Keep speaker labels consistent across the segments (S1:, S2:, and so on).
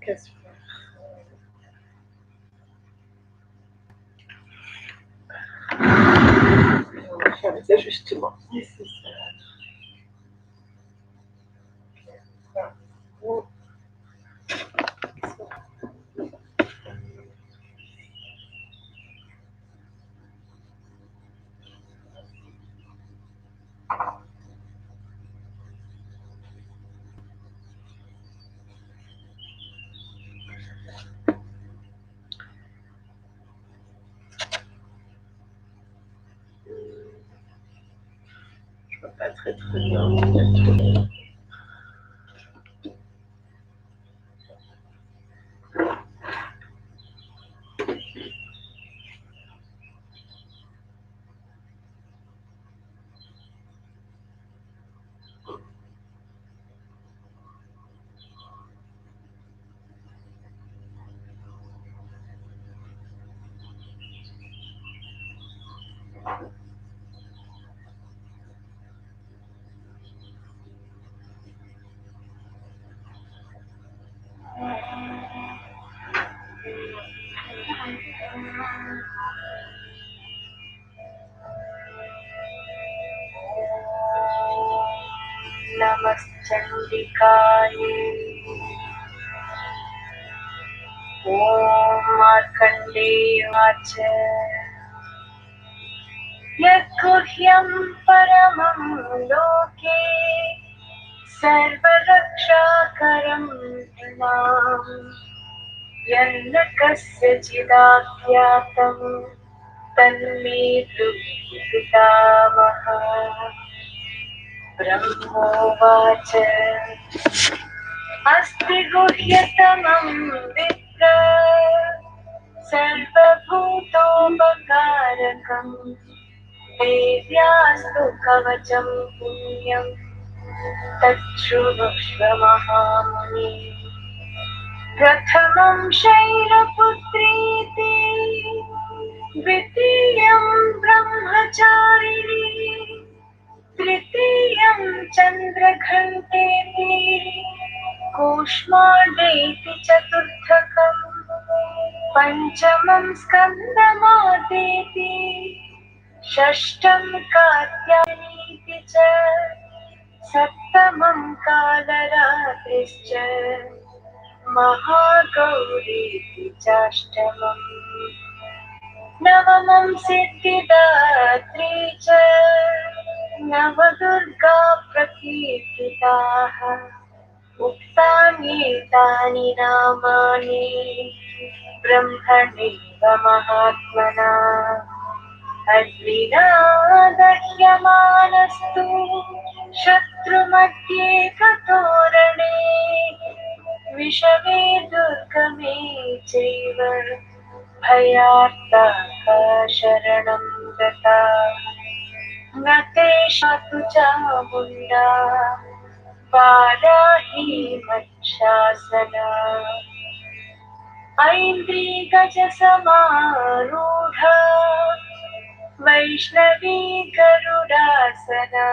S1: Casper. On va faire les ajustements nécessaires. Je vois pas très bien. नमश्चंडिकायै ॐ मार्कण्डेयवाच यद्गुह्यं परमं लोके सर्वरक्षाकरं नृणाम् यन्न कस्यचिदाज्ञातं तन्मे ब्रूहि पितामहः। ब्रह्मोवाच अस्ति गुह्यतमं विप्र सर्वभूतोपकारकं देव्यास्तु कवचं पुण्यं तच्छृणुष्व महामुने। प्रथमं शैलपुत्रीति द्वितीयं ब्रह्मचारिणी तृतीयं चन्द्रघण्टेति कूष्माण्डेति चतुर्थकम् पञ्चमं स्कन्दमातेति षष्ठं कात्यायनीति च सप्तमं कालरात्रिश्च महागौरीति चाष्टमम् नवमं सिद्धिदात्री च नवदुर्गा प्रकीर्तिताः उक्तान्येतानि नामानि ब्रह्मणैव महात्मना अग्निना दह्यमानस्तु शत्रुमध्ये कतोरणे विषमे दुर्गमे चैव भयार्ताः शरणं गता न तेषां चामुण्डा वाराही मत्शासना ऐन्द्रीगजसमारूढा वैष्णवी गरुडासना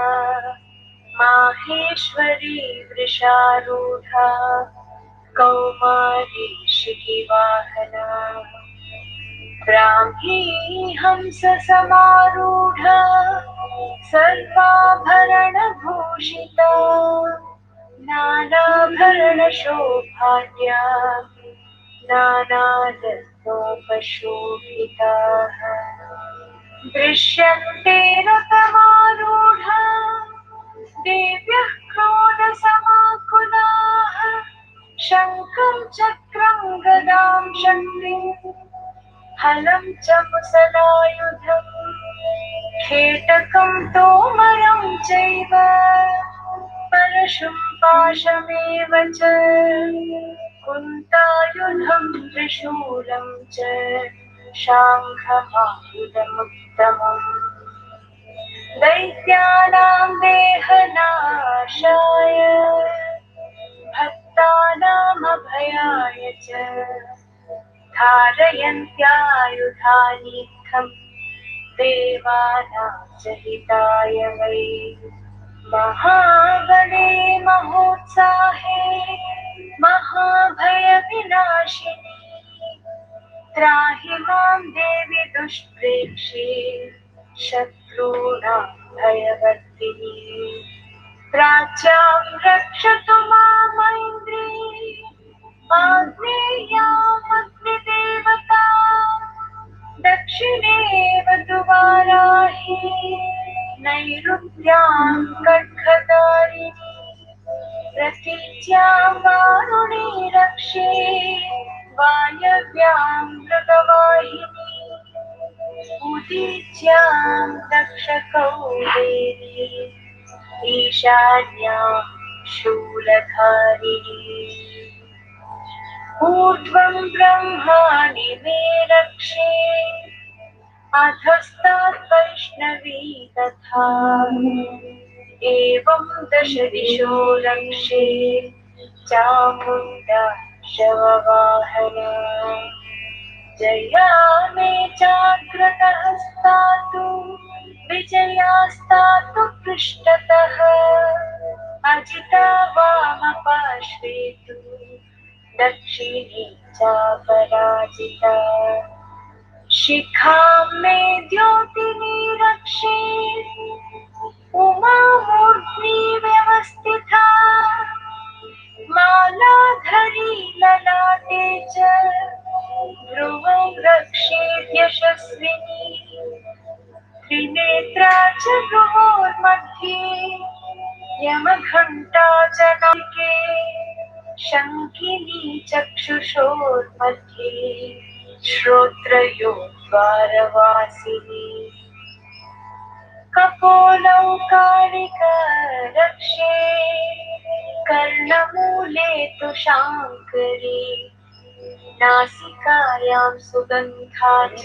S1: माहेश्वरी वृषारूढा कौमारी शिखिवाहना ब्राह्मी हंससमारूढा सर्वाभरणभूषिता नानाभरणशोभाढ्या नानारत्नोपशोभिताः दृश्यन्ते रथमारूढा देव्यः क्रोधसमाकुलाः शङ्खं चक्रं गदां शक्तिं हलं च मुसलायुधं खेटकं तोमरं चैव परशुं पाशमेव च कुन्तायुधं त्रिशूलं च शाङ्खमायुधमुत्तमम् दैत्यानां देहनाशाय भक्तानामभयाय च धारयन्त्यायुधानीत्थं देवानां च हिताय वै महाबले महोत्साहे महाभयविनाशिनी त्राहि मां देवि दुष्प्रेक्षे शत्रूणां भयवर्तिनी प्राच्यां रक्षतु मामैन्द्री आग्नेयामग्निदेवता दक्षिणे वतु वाराही नैऋत्यां खड्गधारिणी प्रतीच्यां वारुणी रक्षे वायव्यां मृगवाहिनी उदीच्यां दक्षकौलेरी ईशान्यां शूलधारिणी ऊर्ध्वं ब्रह्माणि मे रक्षे अधस्तात् वैष्णवी तथा एवं दश दिशो रक्षे चामुण्डा शववाहना जया मे चाग्रतहस्तातु विजयास्तातु पृष्ठतः अजिता वामपार्श्वे तु दक्षिणे चापराजिता शिखां मे द्योतिनी रक्षे उमामूर्ध्नि व्यवस्थिता मालाधरी ललाटे च भ्रुवं रक्षेद्यशस्विनी त्रिनेत्रा च भ्रुवोर्मध्ये यमघण्टा च नासिके शङ्खिनी चक्षुषोर्मध्ये श्रोत्रयो द्वारवासिनी कपोलौ कालिकरक्षे कर्णमूले तु शाङ्करी नासिकायां सुगन्धा च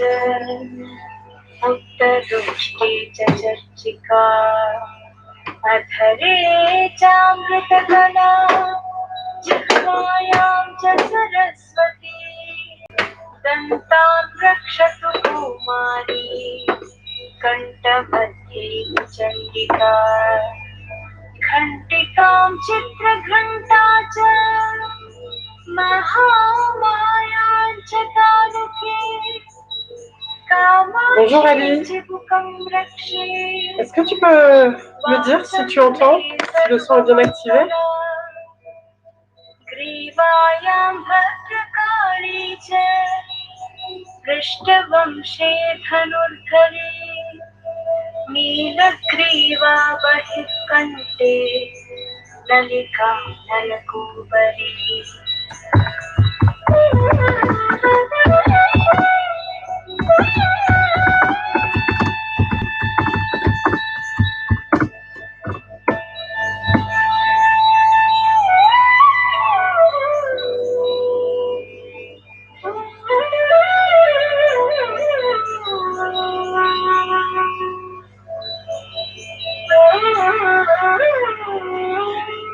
S1: उत्तरोष्टे च चर्चिका अधरे चामृतकला जिह्वायां च सरस्वती दन्तान् रक्षतु कौमारी कण्ठमध्ये चण्डिका घण्टिकां चित्रघण्टा च महामायां च तालुके
S2: Bonjour Ali, est-ce que tu peux me dire si tu entends, si le son est bien activé?
S1: पृष्ठवंशे धनुर्धरे नीलग्रीवा बहिर्कण्ठे ललिका नलकूबरी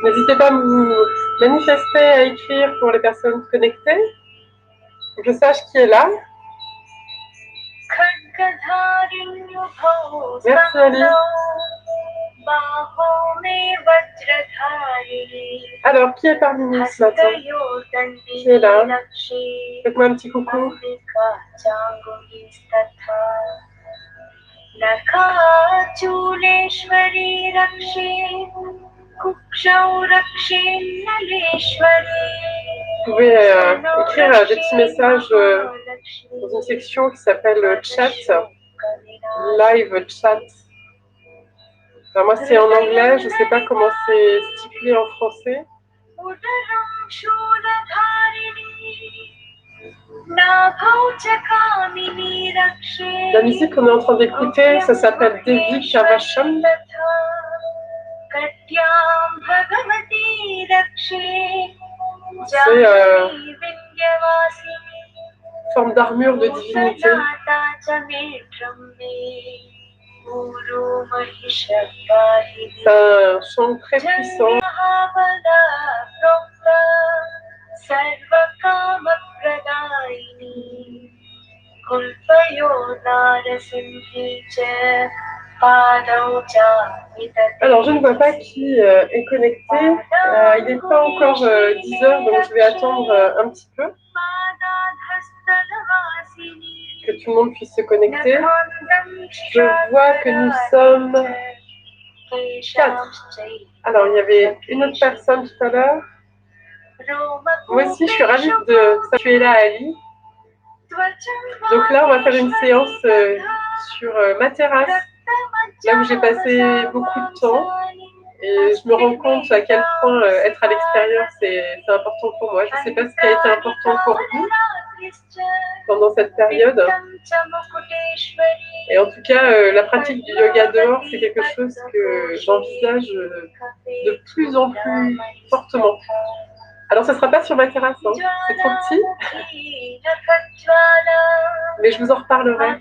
S2: N'hésitez pas à vous manifester, à écrire pour les personnes connectées, pour que je sache qui est là. Merci Ali. Alors, qui est parmi nous ce matin? Qui est là? Faites-moi un petit coucou.
S1: नखाचूलेश्वरी रक्षे कुक्षौ रक्षे नलेश्वरी.
S2: Vous pouvez écrire des petits messages dans une section qui s'appelle chat, live chat. Alors moi c'est en anglais, je ne sais pas comment c'est stipulé en français. La musique qu'on est en train d'écouter, ça s'appelle Devi Kavacham. C'est forme d'armure de divinité. C'est un chant très puissant. Alors, je ne vois pas qui est connecté. Il n'est pas encore 10 heures, donc je vais attendre un petit peu que tout le monde puisse se connecter. Je vois que nous sommes 4. Alors, il y avait une autre personne tout à l'heure. Moi aussi, je suis ravie de que tu es là, Ali. Donc là, on va faire une séance sur ma terrasse, là où j'ai passé beaucoup de temps. Et je me rends compte à quel point être à l'extérieur, c'est important pour moi. Je ne sais pas ce qui a été important pour vous pendant cette période. Et en tout cas, la pratique du yoga dehors, c'est quelque chose que j'envisage de plus en plus fortement. Alors, ce ne sera pas sur ma terrasse, hein. C'est trop petit. Mais je vous en reparlerai.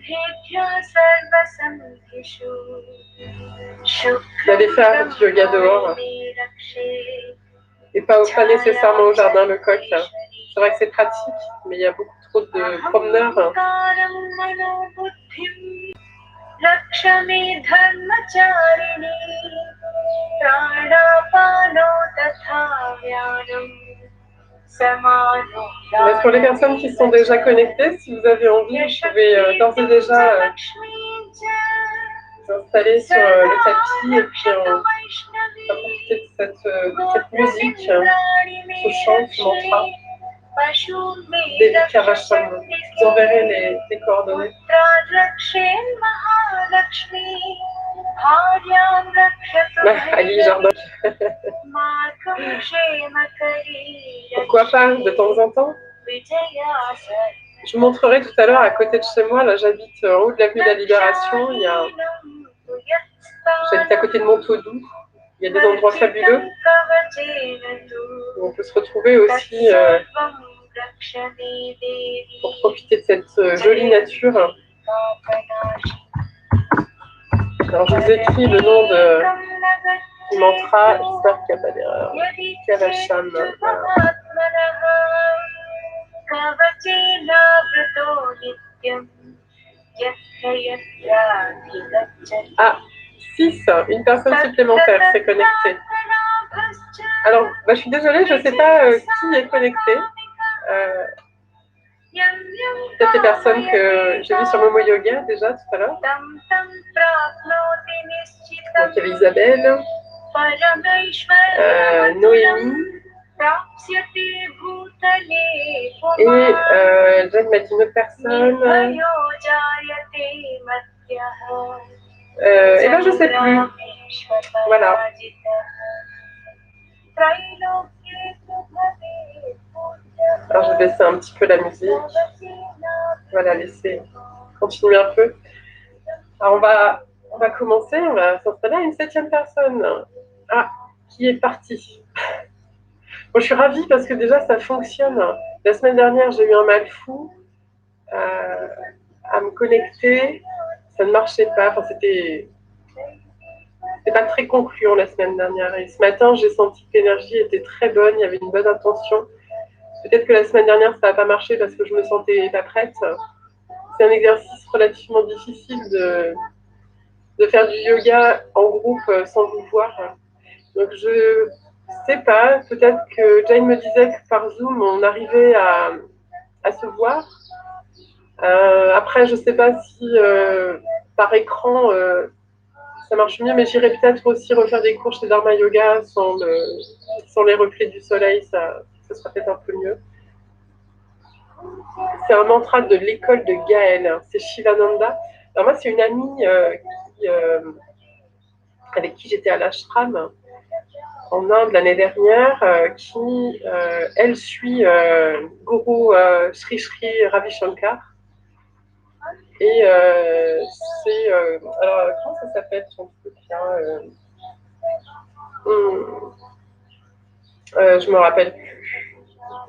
S2: D'aller faire du yoga dehors. Et pas nécessairement au jardin Lecoq. C'est vrai que c'est pratique, mais il y a beaucoup trop de promeneurs. Mais pour les personnes qui sont déjà connectées, si vous avez envie, vous pouvez d'ores et déjà vous installer sur le tapis et puis profiter de cette musique, ce chant, ce mantra. Devi Kavacham. Je vous enverrai les coordonnées. Ali Jardin. Pourquoi pas de temps en temps? Je vous montrerai tout à l'heure à côté de chez moi. Là, j'habite en haut de l'avenue de la Libération. J'habite à côté de Montaudoux. Il y a des endroits fabuleux où on peut se retrouver aussi pour profiter de cette jolie nature. Alors, je vous écris le nom du mantra. J'espère qu'il n'y a pas d'erreur. Kavacham. Ah, 6, une personne supplémentaire s'est connectée. Alors, je suis désolée, je ne sais pas qui est connecté. Peut-être les personnes que j'ai vues sur Momo Yoga déjà tout à l'heure. Donc, il y avait Isabelle, Noémie. Et Jane m'a dit une autre personne. Et ben je sais plus. Voilà. Alors je vais baisser un petit peu la musique. Voilà, laisser continuer un peu. Alors on va commencer, on va s'installer à une 7e personne. Ah, qui est partie. Bon, je suis ravie parce que déjà ça fonctionne. La semaine dernière, j'ai eu un mal fou à me connecter. Ça ne marchait pas. Enfin, c'était pas très concluant la semaine dernière. Et ce matin, j'ai senti que l'énergie était très bonne. Il y avait une bonne intention. Peut-être que la semaine dernière, ça n'a pas marché parce que je me sentais pas prête. C'est un exercice relativement difficile de faire du yoga en groupe sans vous voir. Donc, je sais pas. Peut-être que Jane me disait que par Zoom, on arrivait à se voir. Après, je sais pas si par écran, ça marche mieux, mais j'irai peut-être aussi refaire des cours chez Dharma Yoga sans les reflets du soleil. Ça sera peut-être un peu mieux. C'est un mantra de l'école de Gaël, c'est Shivananda. Alors moi, c'est une amie avec qui j'étais à l'ashram en Inde l'année dernière, qui, elle, suit Guru Sri Sri Ravi Shankar. Et c'est... alors, comment ça s'appelle son truc là je me rappelle plus.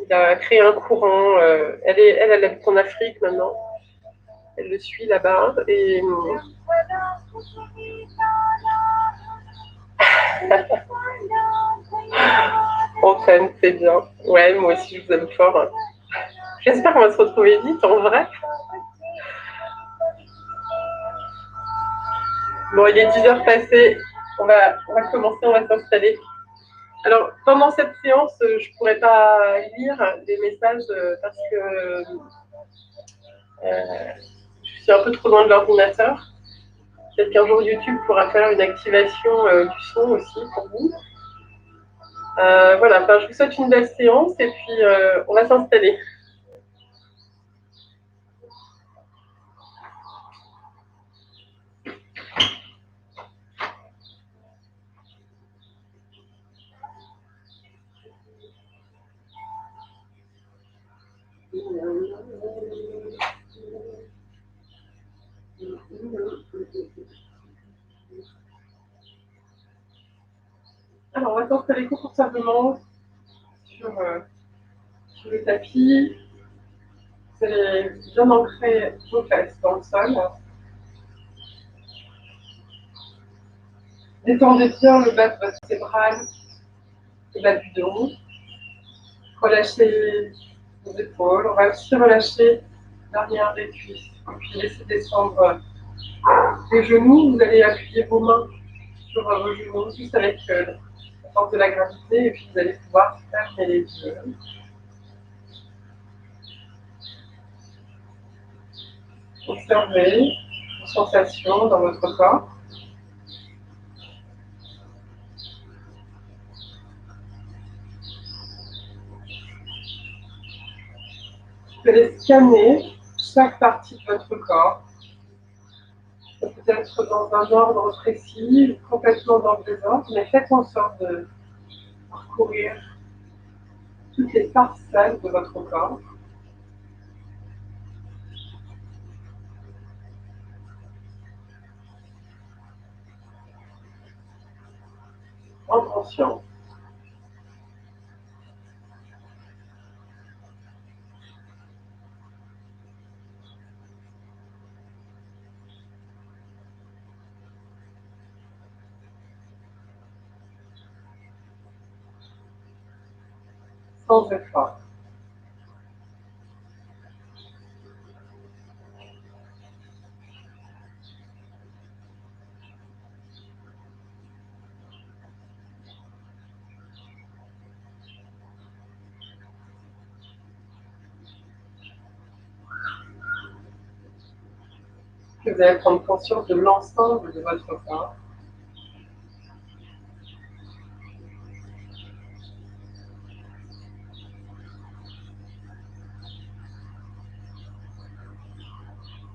S2: Il a créé un courant. Elle habite en Afrique maintenant. Elle le suit là-bas. Et on s'aime, c'est bien. Ouais, moi aussi, je vous aime fort. J'espère qu'on va se retrouver vite, en vrai. Bon, il est 10 heures passées. On va commencer, on va s'installer. Alors, pendant cette séance, je ne pourrais pas lire des messages parce que je suis un peu trop loin de l'ordinateur. Peut-être qu'un jour YouTube pourra faire une activation du son aussi pour vous. Voilà, enfin, je vous souhaite une belle séance et puis on va s'installer. Alors, on va s'installer confortablement sur le tapis. Vous allez bien ancrer vos fesses dans le sol. Détendez bien le bas de votre cébrale, le bas du dos. Relâchez vos épaules. On va aussi relâcher l'arrière des cuisses. Et puis laissez descendre les genoux. Vous allez appuyer vos mains sur vos genoux, juste avec la force de la gravité. Et puis vous allez pouvoir fermer les yeux. Observez les sensations dans votre corps. Vous allez scanner chaque partie de votre corps. Ça peut être dans un ordre précis, complètement dans le désordre, mais faites en sorte de parcourir toutes les parcelles de votre corps. En conscience. Sans effort. Vous allez prendre conscience de l'ensemble de votre corps.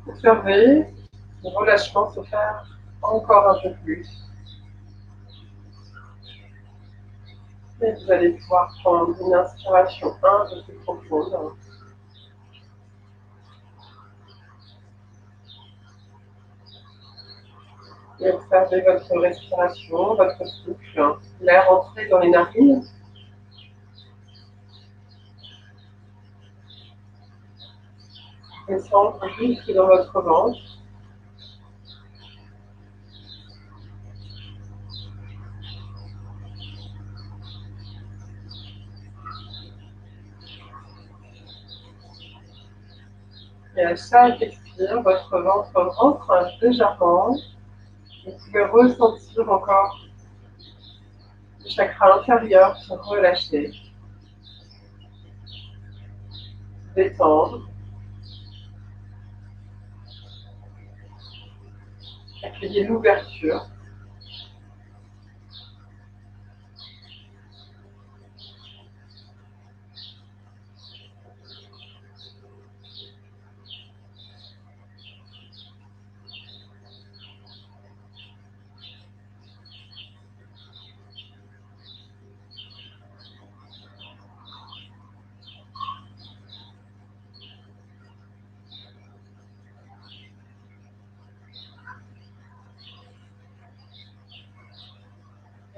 S2: Observez le relâchement se faire encore un peu plus. Et vous allez pouvoir prendre une inspiration un peu plus profonde. Et observez votre respiration, votre souffle, l'air entré dans les narines. Descendre jusque dans votre ventre. Et à chaque expire, votre ventre rentre légèrement. Vous pouvez ressentir encore le chakra inférieur se relâcher, détendre, accueillir l'ouverture.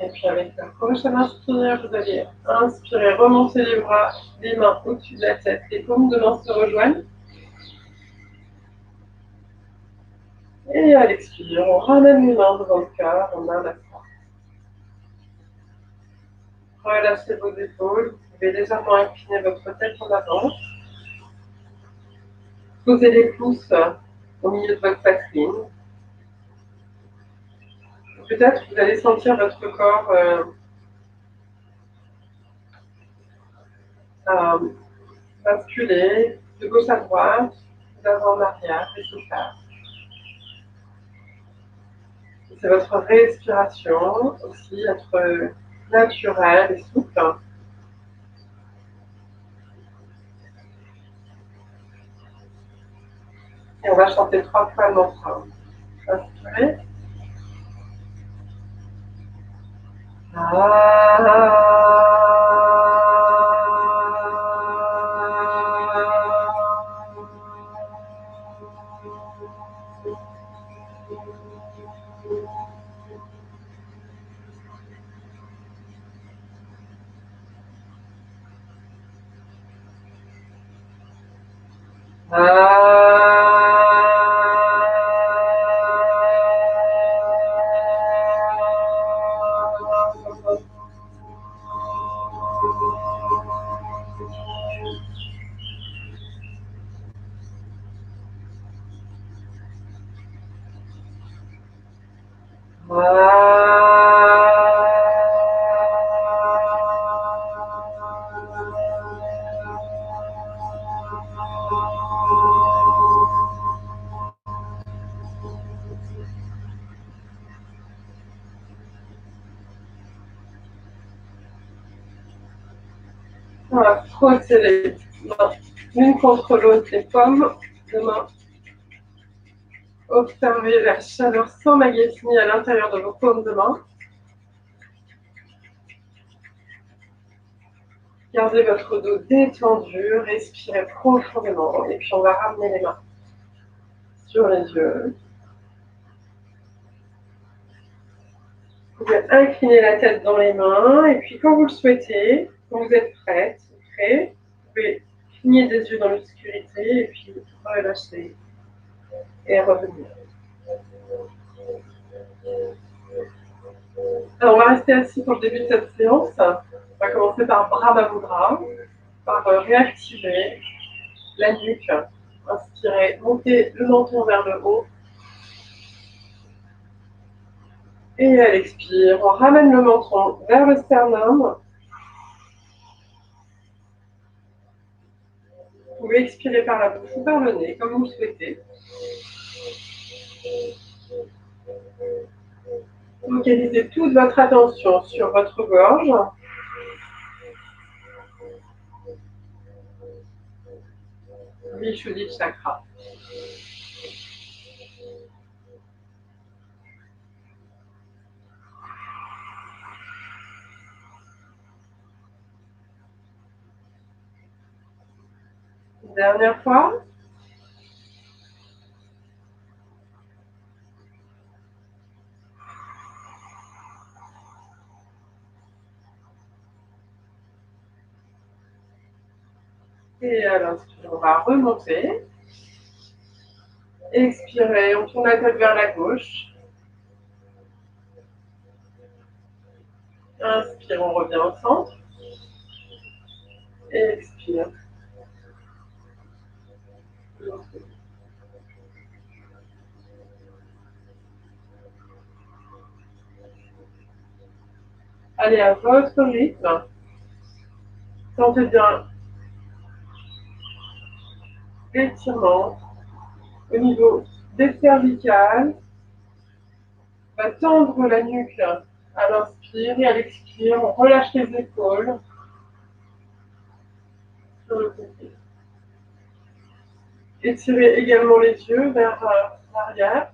S2: Et puis avec la prochaine inspire, vous allez inspirer, remonter les bras, les mains au-dessus de la tête, les paumes de main se rejoignent. Et à l'expire, on ramène les mains devant le cœur, on inlasse. Relâchez vos épaules, vous pouvez légèrement incliner votre tête en avant. Posez les pouces au milieu de votre poitrine. Peut-être vous allez sentir votre corps basculer de gauche à droite, d'avant en arrière, et tout ça. C'est votre respiration aussi, être naturelle et souple. Et on va chanter 3 fois le mantra. Inspirez. On va frotter les mains l'une contre l'autre, les paumes de main. Observez la chaleur s'emmagasiner à l'intérieur de vos paumes de main. Gardez votre dos détendu, respirez profondément et puis on va ramener les mains sur les yeux. Vous pouvez incliner la tête dans les mains et puis quand vous le souhaitez, quand vous êtes prête, prêt, vous pouvez cligner des yeux dans l'obscurité et puis relâcher et revenir. Alors on va rester assis pour le début de cette séance. On va commencer par Brahma Mudra, par réactiver la nuque. Inspirez, montez le menton vers le haut. Et à l'expire, on ramène le menton vers le sternum. Vous pouvez expirer par la bouche ou par le nez, comme vous le souhaitez. Focalisez toute votre attention sur votre gorge. Vishuddhi Chakra. Dernière fois. Et à l'inspire, on va remonter. Expirez, on tourne la tête vers la gauche. Inspire, on revient au centre. Et expire. Allez à votre rythme. Sentez bien l'étirement au niveau des cervicales. On va tendre la nuque à l'inspire et à l'expire. On relâche les épaules sur le côté. Étirez également les yeux vers l'arrière.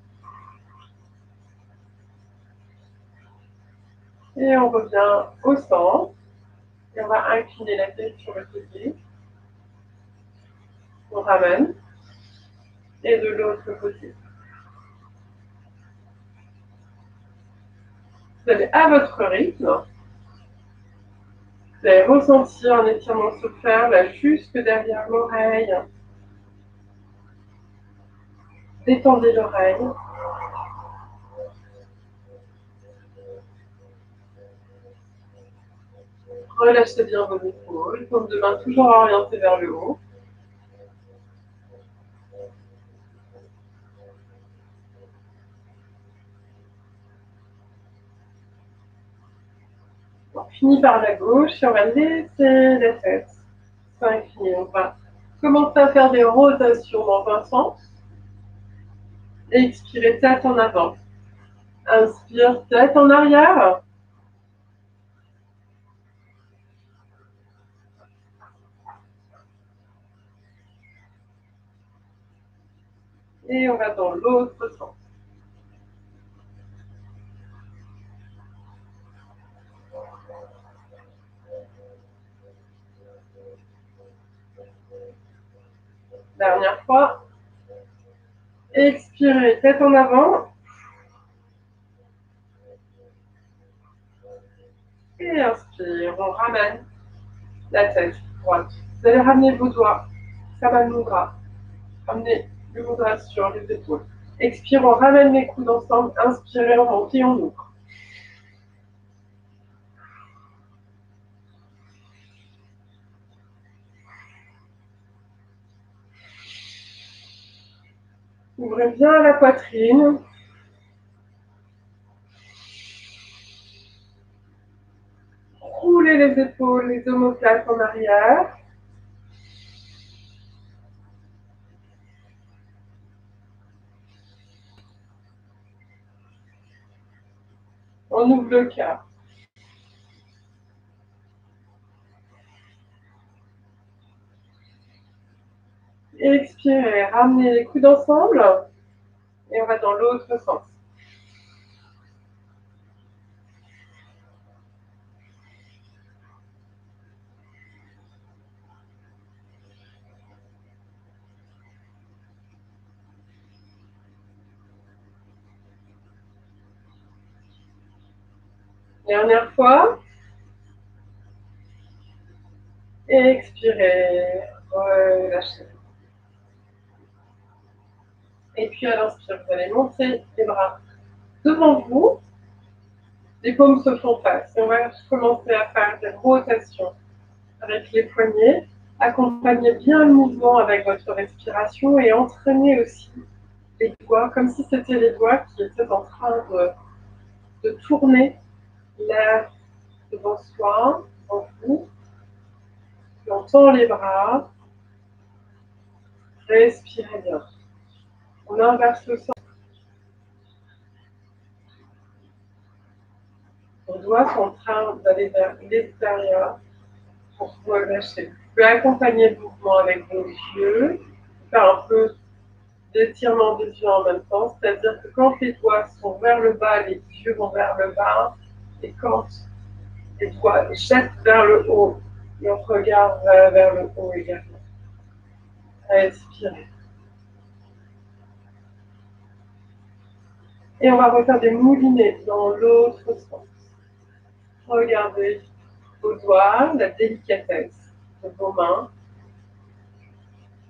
S2: Et on revient au centre. Et on va incliner la tête sur le côté. On ramène. Et de l'autre côté. Vous allez à votre rythme. Vous allez ressentir un étirement se faire là jusque derrière l'oreille. Détendez l'oreille. Relâchez bien vos épaules. Paume de main toujours orientée vers le haut. finit par la gauche et on va laisser la tête s'incliner. On va commencer à faire des rotations dans un sens. Expirez, tête en avant. Inspire, tête en arrière. Et on va dans l'autre sens. Dernière fois. Expirez, tête en avant. Et inspire, on ramène la tête droite. Vous allez ramener vos doigts, Samad Mudra. Ramenez le mudra sur les épaules. Expire, on ramène les coudes ensemble. Inspirez, on monte et on ouvre. Ouvrez bien la poitrine. Roulez les épaules, les omoplates en arrière. On ouvre le cœur. Expirez, ramenez les coudes ensemble. Et on va dans l'autre sens. Dernière fois. Expirez, relâchez. Et puis à l'inspire, vous allez monter les bras devant vous. Les paumes se font face. Et on va commencer à faire des rotations avec les poignets. Accompagnez bien le mouvement avec votre respiration et entraînez aussi les doigts, comme si c'était les doigts qui étaient en train de tourner l'air devant soi, devant vous. Puis on tend les bras. Respirez bien. On inverse le sens. Vos doigts sont en train d'aller vers l'extérieur pour relâcher. Vous pouvez accompagner le mouvement avec vos yeux, faire un peu d'étirement des yeux en même temps, c'est-à-dire que quand les doigts sont vers le bas, les yeux vont vers le bas, et quand les doigts jettent vers le haut, le regard va vers le haut également. Respirez. Et on va refaire des moulinets dans l'autre sens. Regardez vos doigts, la délicatesse de vos mains.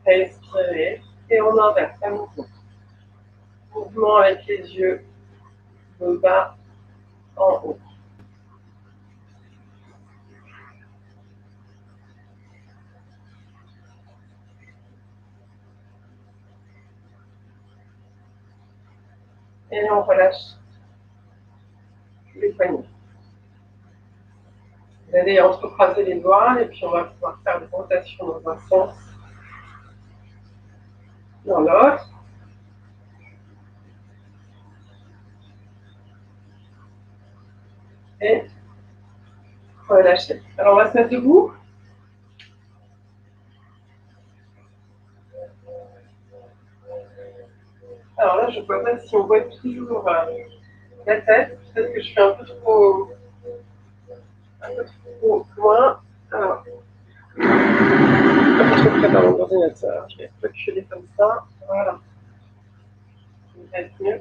S2: Respirez. Et on inverse à nouveau. Mouvement avec les yeux de bas en haut. Et on relâche les poignets. Vous allez entrecroiser les doigts et puis on va pouvoir faire des rotations dans un sens, dans l'autre. Et relâcher. Alors on va se mettre debout. Alors là, je ne vois pas si on voit toujours la tête. Peut-être que je suis un peu trop loin. Alors, un peu trop près dans mon ordinateur. Je vais reculer comme ça. Voilà. Ça va être mieux.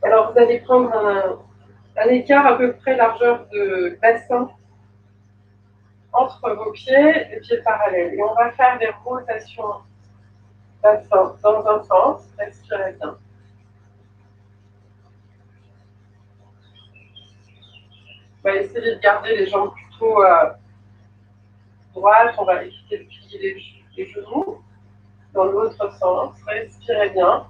S2: Alors vous allez prendre un écart à peu près largeur de bassin entre vos pieds, les pieds parallèles. Et on va faire des rotations bassin dans un sens. Respirez bien. On va essayer de garder les jambes plutôt droites. On va éviter de plier les genoux. Dans l'autre sens. Respirez bien.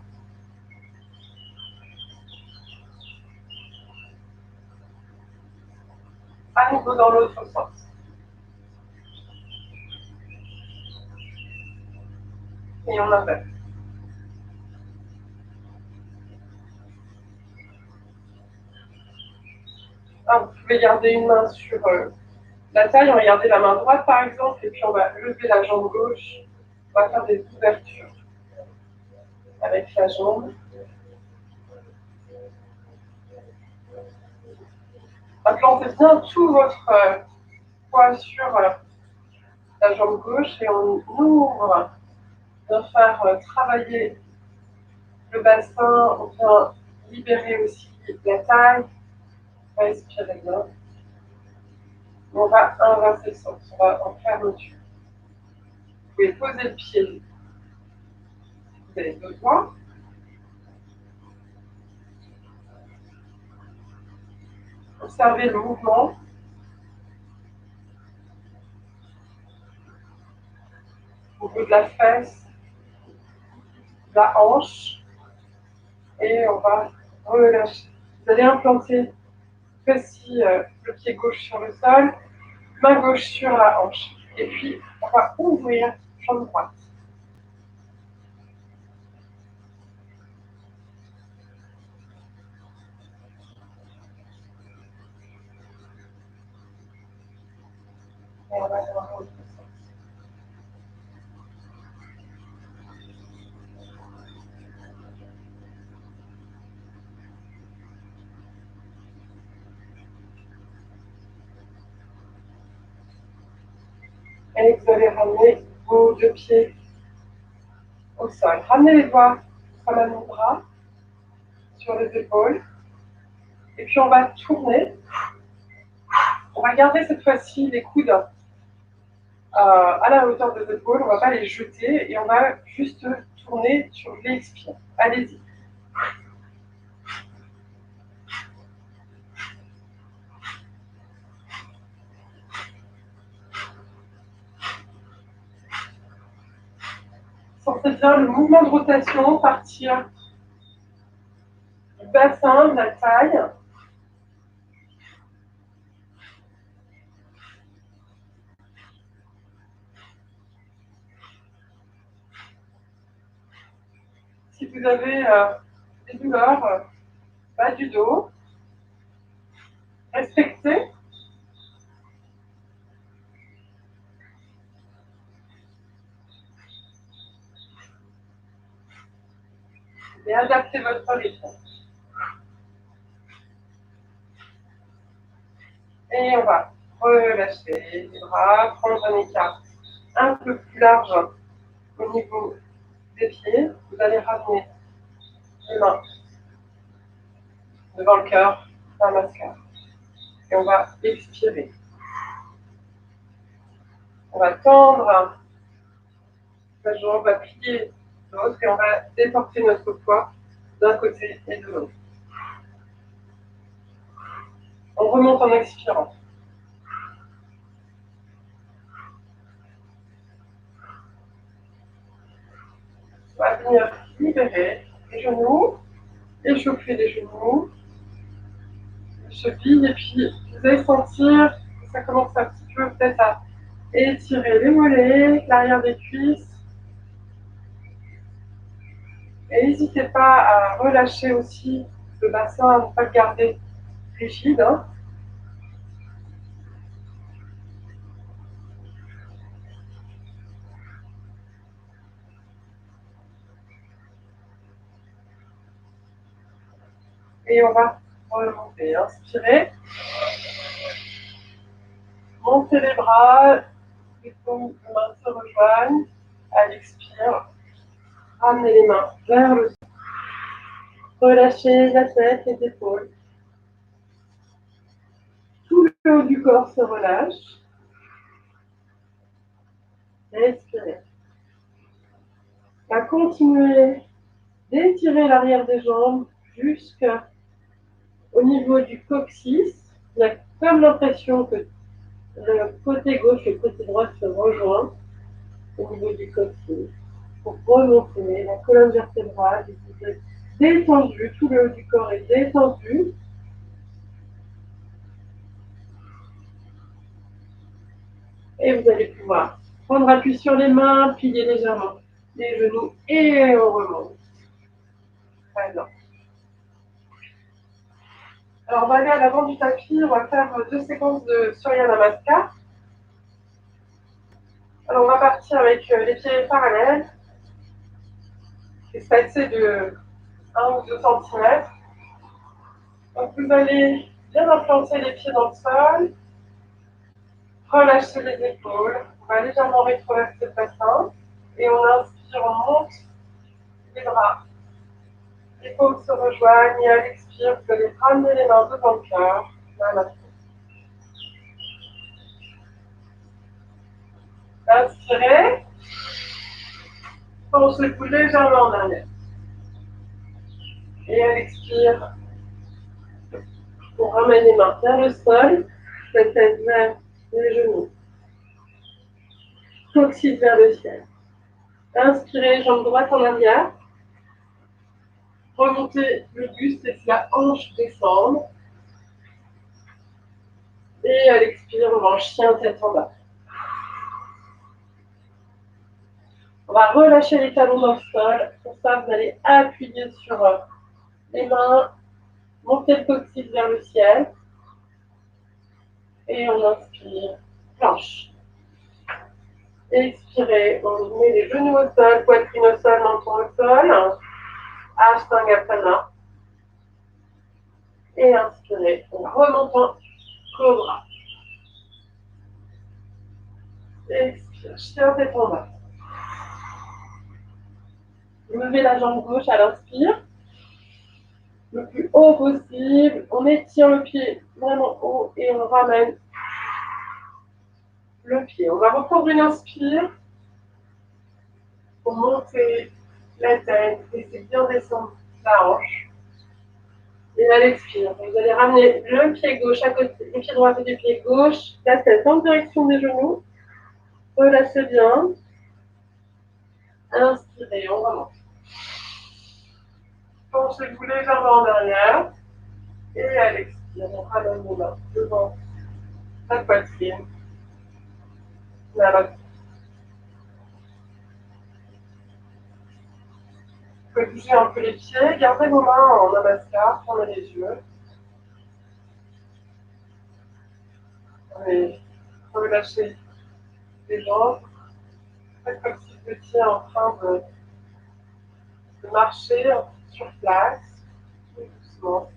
S2: À nouveau dans l'autre sens. Et on inverse. Ah, vous pouvez garder une main sur la taille, on va garder la main droite par exemple, et puis on va lever la jambe gauche. On va faire des ouvertures avec la jambe. Implantez bien tout votre poids sur la jambe gauche et on ouvre. On vient faire travailler le bassin, on vient libérer aussi la taille. On va expirer bien. On va inverser le sens, on va en fermeture. Vous pouvez poser le pied si vous avez besoin. Observez le mouvement. Au bout de la fesse, de la hanche. Et on va relâcher. Vous allez implanter aussi le pied gauche sur le sol, main gauche sur la hanche. Et puis, on va ouvrir jambe droite. Et on va voir l'autre sens. Et vous allez ramener vos deux pieds au sol. Ramenez les doigts comme un bras sur les épaules. Et puis on va tourner. On va garder cette fois-ci les coudes à la hauteur des épaules. On ne va pas les jeter et on va juste tourner sur l'expire. Allez-y. Sentez bien le mouvement de rotation partir du bassin, de la taille. Si vous avez des douleurs, bas du dos, respectez. Et adaptez votre rythme. Et on va relâcher les bras, prendre un écart un peu plus large au niveau des pieds. Vous allez ramener les mains devant le cœur, dans la mascara. Et on va expirer. On va tendre la jambe, on va plier l'autre et on va déporter notre poids d'un côté et de l'autre. On remonte en expirant. On va venir libérer les genoux, échauffer les genoux, les chevilles, et puis vous allez sentir que ça commence un petit peu peut-être à étirer les mollets, l'arrière des cuisses. Et n'hésitez pas à relâcher aussi le bassin, à ne pas le garder rigide. Et on va remonter. Inspirez. Montez les bras, les paumes de main se rejoignent. À l'expire, ramenez les mains vers le sol. Relâchez la tête, les épaules. Tout le haut du corps se relâche. Respirez. On va continuer d'étirer l'arrière des jambes jusqu'au niveau du coccyx. On a comme l'impression que le côté gauche et le côté droit se rejoignent au niveau du coccyx. Pour remonter la colonne vertébrale, vous êtes détendu, tout le haut du corps est détendu. Et vous allez pouvoir prendre appui sur les mains, plier légèrement les genoux et on remonte. Très bien. Alors on va aller à l'avant du tapis, on va faire 2 séquences de Surya Namaskar. Alors on va partir avec les pieds parallèles, espacés de 1 ou 2 cm. Donc vous allez bien implanter les pieds dans le sol, relâchez les épaules, on va légèrement rétroverser le bassin et on inspire, on monte les bras. Les paumes se rejoignent et à l'expire, vous allez ramener les mains devant le cœur. Voilà. Inspirez, penche le cou légèrement en arrière. Et à l'expire, on ramène les mains vers le sol, la tête vers les genoux, coccyx vers le ciel. Inspirez, jambe droite en arrière. Remontez le buste, laissez la hanche descendre. Et à l'expire, on va en chien tête en bas. On va relâcher les talons dans le sol. Pour ça, vous allez appuyer sur les mains, monter le coccyx vers le ciel. Et on inspire, planche. Expirez, on met les genoux au sol, poitrine au sol, menton au sol. Ashtanga. Et inspirez, on remonte en cobra. Expire, chien tête en bas. Levez la jambe gauche à l'inspire. Le plus haut possible. On étire le pied vraiment haut et on ramène le pied. On va reprendre une inspire pour monter la tête, laisser bien descendre la hanche. Et à l'expire, vous allez ramener le pied gauche à côté, le pied droit à côté du pied gauche, la tête en direction des genoux. Relâchez bien. Inspirez, on remonte. Penchez-vous légèrement en arrière. Et à l'expire, on ramène les mains devant la poitrine. Namaste. Vous pouvez bouger un peu les pieds. Gardez vos mains en namaskar, fermez les yeux. Et relâchez les jambes. Faites comme si vous étiez en train de marcher sur place, tout doucement.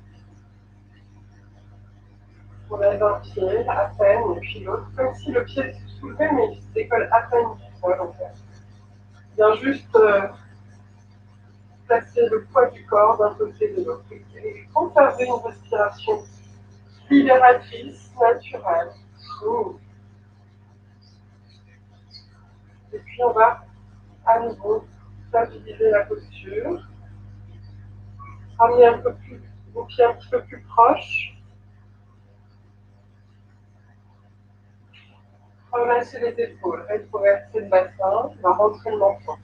S2: On lève un pied à peine et puis l'autre, comme si le pied se soulevait mais il se décolle à peine du sol en fait. Bien juste placer le poids du corps d'un côté et de l'autre et conserver une respiration libératrice, naturelle. Et puis on va à nouveau stabiliser la posture, ramener un peu plus vos pieds un petit peu plus proches. Relâchez les épaules, rétroverser le bassin, on va rentrer le menton.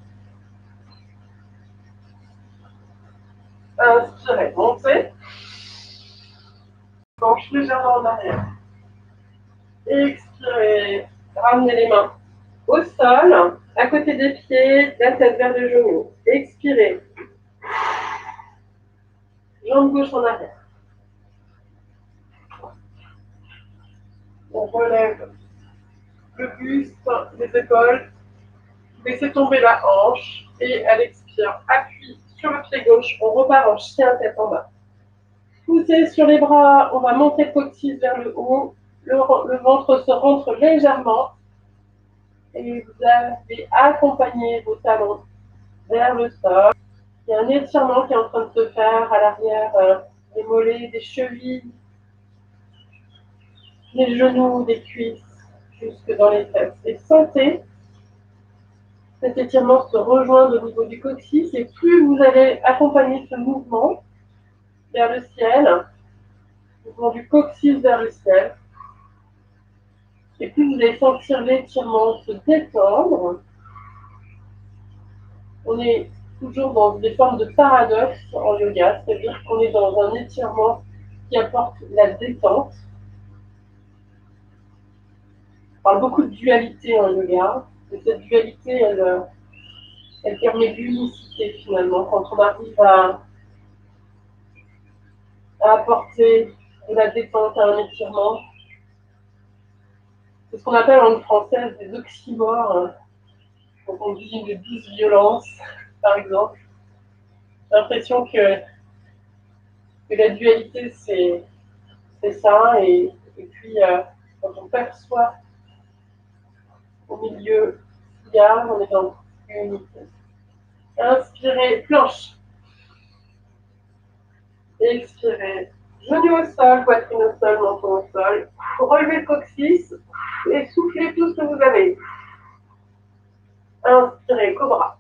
S2: Inspirez, montez. Penche légèrement en arrière. Expirez, ramenez les mains au sol, à côté des pieds, la tête vers le genou. Expirez. Jambe gauche en arrière. On relève le buste, les épaules. Laissez tomber la hanche et à l'expire, appuie sur le pied gauche. On repart en chien tête en bas. Poussez sur les bras, on va monter le coccyx vers le haut. Le ventre se rentre légèrement. Et vous allez accompagner vos talons vers le sol. Il y a un étirement qui est en train de se faire à l'arrière des mollets, des chevilles, des genoux, des cuisses, jusque dans les fesses. Et sentez cet étirement se rejoindre au niveau du coccyx. Et plus vous allez accompagner ce mouvement vers le ciel, mouvement du coccyx vers le ciel, et plus vous allez sentir l'étirement se détendre. On est toujours dans des formes de paradoxe en yoga, c'est-à-dire qu'on est dans un étirement qui apporte la détente. parle beaucoup de dualité en yoga. Et cette dualité, elle permet l'unicité finalement. Quand on arrive à apporter de la détente à un étirement, c'est ce qu'on appelle en français des oxymores. Quand on dit une douce violence, par exemple. J'ai l'impression que la dualité, c'est ça. Et puis, quand on perçoit au milieu il y a, on est dans l'unité. Inspirez, planche. Expirez. Genoux au sol, poitrine au sol, menton au sol. Relevez le coccyx et soufflez tout ce que vous avez. Inspirez, cobra.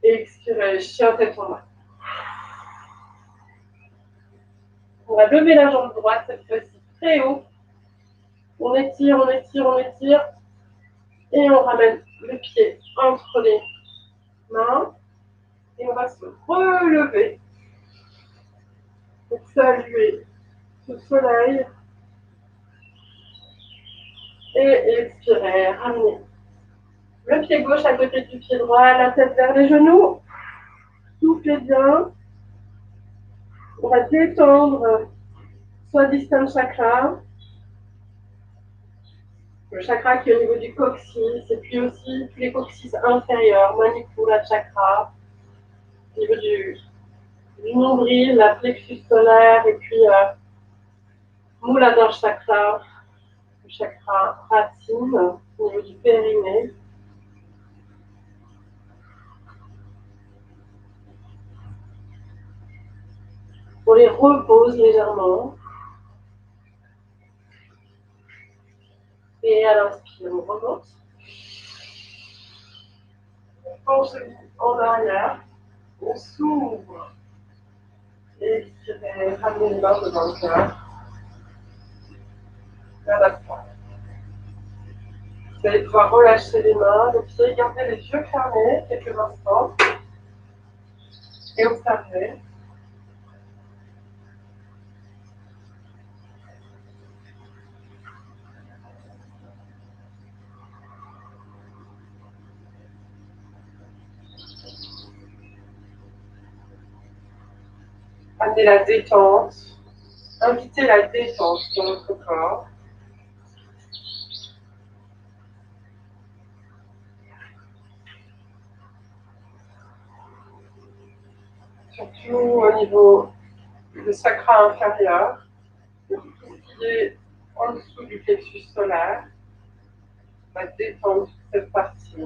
S2: Expirez, chien tête en bas. On va lever la jambe droite cette fois-ci très haut. On étire, on étire, on étire. Et on ramène le pied entre les mains. Et on va se relever pour saluer ce soleil. Et expirez, ramenez le pied gauche à côté du pied droit, la tête vers les genoux. Soufflez bien. On va détendre Swadhisthana chakra, le chakra qui est au niveau du coccyx, et puis aussi tous les coccyx inférieurs, Manipura chakra, au niveau du nombril, la plexus solaire, et puis Muladhara chakra, le chakra racine, au niveau du périnée. On les repose légèrement. Et à l'inspire, on remonte. On penche en arrière. On s'ouvre. Expirez, ramenez les mains devant le cœur. Vers la pointe. Vous allez pouvoir relâcher les mains, le pied, garder les yeux fermés quelques instants et observer. Amener la détente, inviter la détente dans notre corps. Surtout au niveau du chakra inférieur, tout ce qui est en dessous du plexus solaire, va détendre toute cette partie.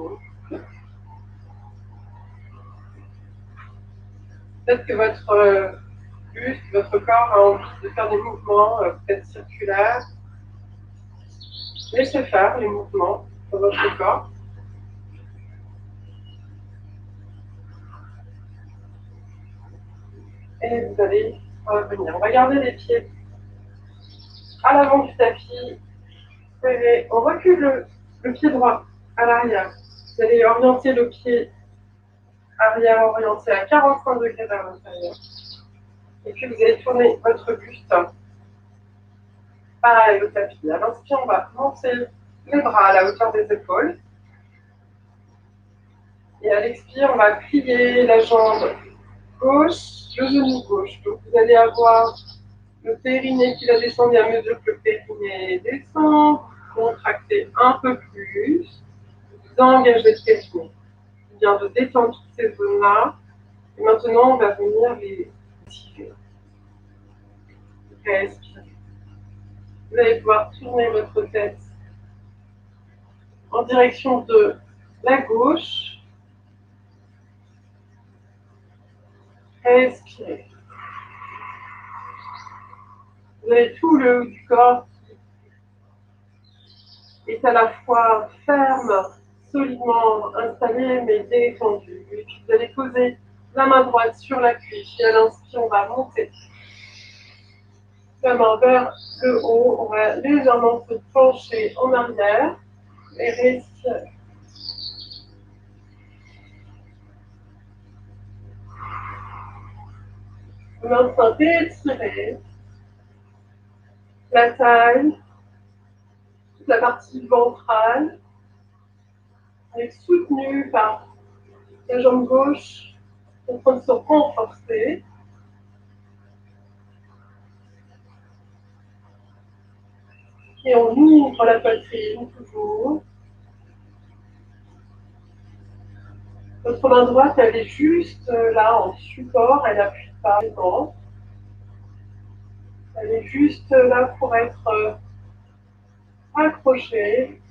S2: Peut-être que votre buste, votre corps a envie de faire des mouvements peut-être circulaires. Laissez faire les mouvements dans votre corps. Et vous allez revenir. On va garder les pieds à l'avant du tapis. On recule le pied droit à l'arrière. Vous allez orienter le pied arrière orienté à 45 degrés vers l'intérieur. Et puis vous allez tourner votre buste pareil au tapis. À l'inspire, on va monter les bras à la hauteur des épaules. Et à l'expire, on va plier la jambe gauche, le genou gauche. Donc vous allez avoir le périnée qui va descendre à mesure que le périnée descend. Contractez un peu plus. Vous engagez le périnée. Il vient de détendre toutes ces zones-là. Et maintenant, on va venir les tirer. Respirez. Vous allez pouvoir tourner votre tête en direction de la gauche. Respirez. Vous avez tout le haut du corps qui est à la fois ferme, solidement installé, mais détendu. Et puis vous allez poser la main droite sur la cuisse. Et à l'inspire, on va monter la main vers le haut. On va légèrement se pencher en arrière et respirer. Maintenant, étirez. la taille, toute la partie ventrale, avec soutenu par la jambe gauche en train de se renforcer. Et on ouvre la poitrine toujours. Votre main droite, elle est juste là en support, elle n'appuie pas dedans. Elle est juste là pour être accrochée.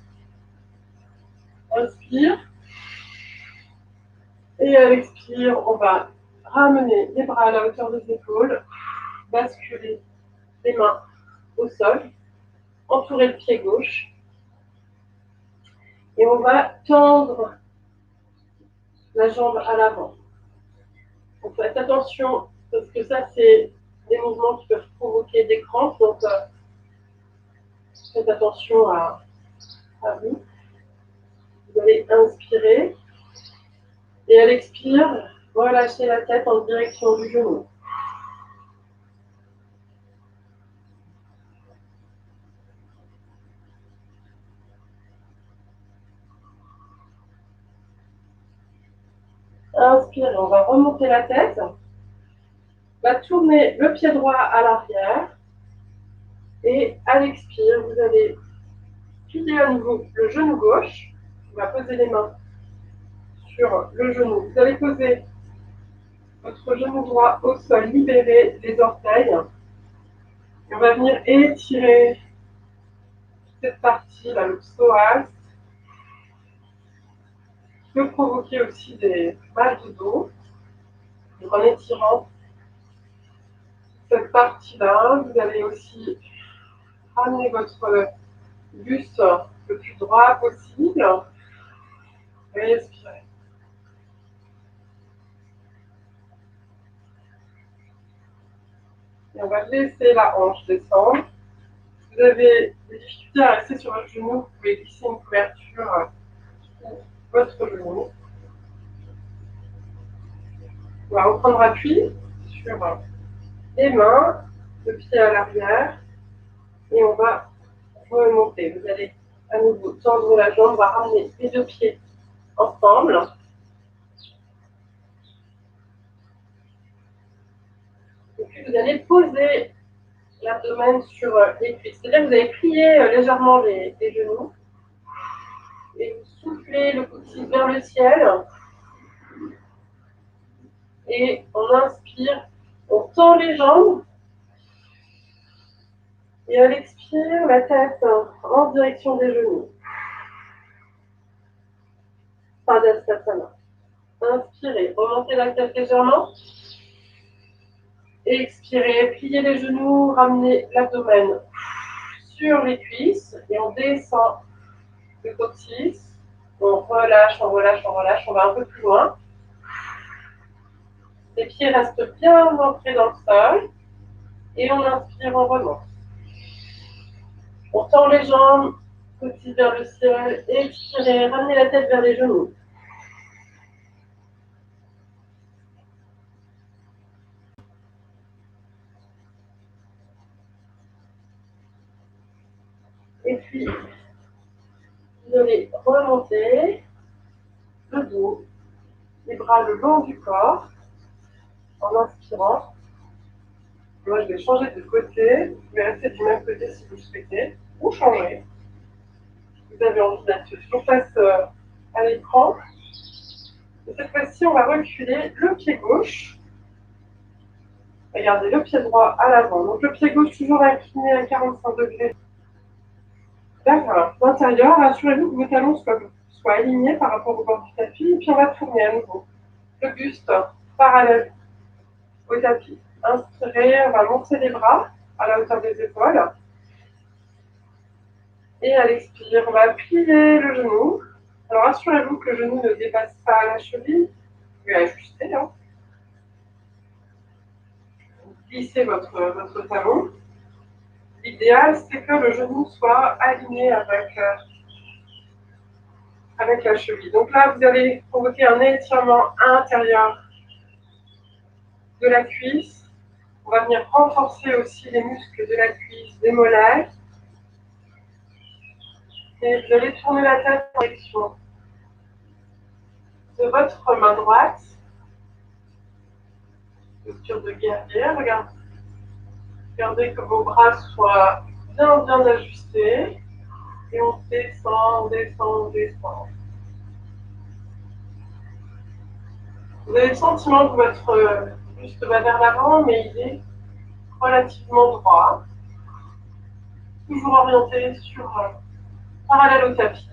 S2: Inspire. Et à l'expire, on va ramener les bras à la hauteur des épaules, basculer les mains au sol, entourer le pied gauche. Et on va tendre la jambe à l'avant. Donc faites attention, parce que ça, c'est des mouvements qui peuvent provoquer des crampes. Donc faites attention à vous. Vous allez inspirer. Et à l'expire, relâchez la tête en direction du genou. Inspire, on va remonter la tête. On va tourner le pied droit à l'arrière. Et à l'expire, vous allez plier à nouveau le genou gauche. On va poser les mains sur le genou. Vous allez poser votre genou droit au sol, libérer les orteils. Et on va venir étirer cette partie-là, le psoas, qui peut provoquer aussi des mal de dos. Donc en étirant cette partie-là, vous allez aussi ramener votre buste le plus droit possible. Et expirez. Et on va laisser la hanche descendre. Si vous avez des difficultés à rester sur votre genou, vous pouvez glisser une couverture sur votre genou. On va reprendre appui sur les mains, le pied à l'arrière, et on va remonter. Vous allez à nouveau tendre la jambe, on va ramener les deux pieds ensemble. Et puis vous allez poser l'abdomen sur les cuisses. C'est-à-dire que vous allez plier légèrement les genoux et vous soufflez le coccyx vers le ciel. Et on inspire, on tend les jambes. Et à l'expire, la tête en direction des genoux. Padasana. Inspirez, remontez la tête légèrement. Expirez, pliez les genoux, ramenez l'abdomen sur les cuisses et on descend le coccyx. On relâche, on relâche, on relâche, on va un peu plus loin. Les pieds restent bien ancrés dans le sol et on inspire, on remonte. On tend les jambes, coccyx vers le ciel, expirez, ramenez la tête vers les genoux. Et puis, vous allez remonter le dos, les bras le long du corps, en inspirant. Moi, je vais changer de côté. Je vais rester du même côté si vous le souhaitez, ou changer. Vous avez envie d'être toujours face à l'écran. Et cette fois-ci, on va reculer le pied gauche. Regardez le pied droit à l'avant. Donc le pied gauche toujours incliné à 45 degrés. D'accord. L'intérieur, rassurez-vous que vos talons soient alignés par rapport au bord du tapis. Et puis on va tourner à nouveau. Le buste parallèle au tapis. Inspirez, on va monter les bras à la hauteur des épaules. Et à l'expire, on va plier le genou. Alors assurez-vous que le genou ne dépasse pas la cheville. Vous pouvez ajuster. Glissez votre talon. L'idéal, c'est que le genou soit aligné avec la cheville. Donc là, vous allez provoquer un étirement intérieur de la cuisse. On va venir renforcer aussi les muscles de la cuisse, des mollets. Et vous allez tourner la tête en direction de votre main droite. Posture de guerrier. Regardez que vos bras soient bien ajustés. Et on descend, on descend, on descend. Vous avez le sentiment que votre buste va vers l'avant, mais il est relativement droit. Toujours orienté sur parallèle au tapis.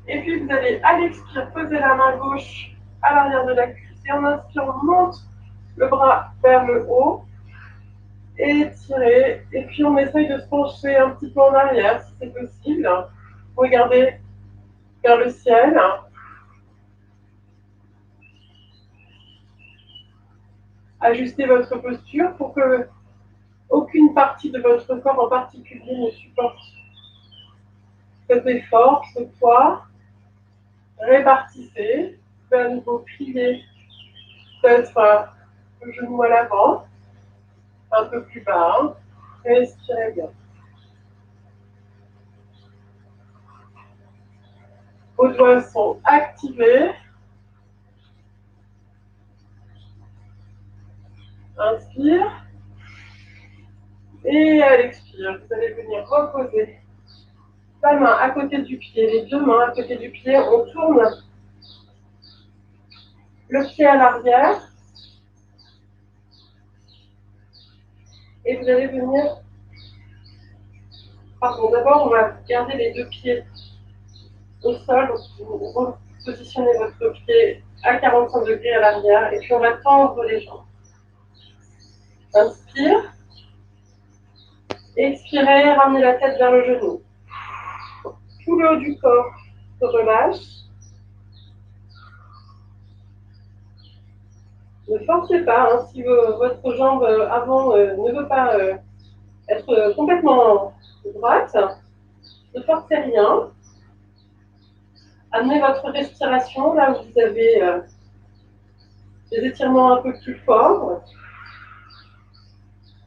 S2: Et puis vous allez, à l'expire, poser la main gauche à l'arrière de la cuisse. Et en inspirant, on monte le bras vers le haut. Et tirer. Et puis on essaye de se pencher un petit peu en arrière, si c'est possible. Regardez vers le ciel. Ajustez votre posture pour que aucune partie de votre corps en particulier ne supporte cet effort, ce poids. Répartissez. Vous pouvez à nouveau plier peut-être le genou à l'avant, un peu plus bas. Respirez bien. Vos doigts sont activés. Inspire. Et à l'expire, vous allez venir reposer la main à côté du pied, les deux mains à côté du pied. On tourne le pied à l'arrière. Et vous allez venir... Pardon, d'abord, on va garder les deux pieds au sol. Vous repositionnez votre pied à 45 degrés à l'arrière. Et puis, on va tendre les jambes. Inspire. Expirez, ramenez la tête vers le genou. Tout le haut du corps se relâche. Ne forcez pas, hein, si votre jambe avant ne veut pas être complètement droite, ne forcez rien. Amenez votre respiration là où vous avez des étirements un peu plus forts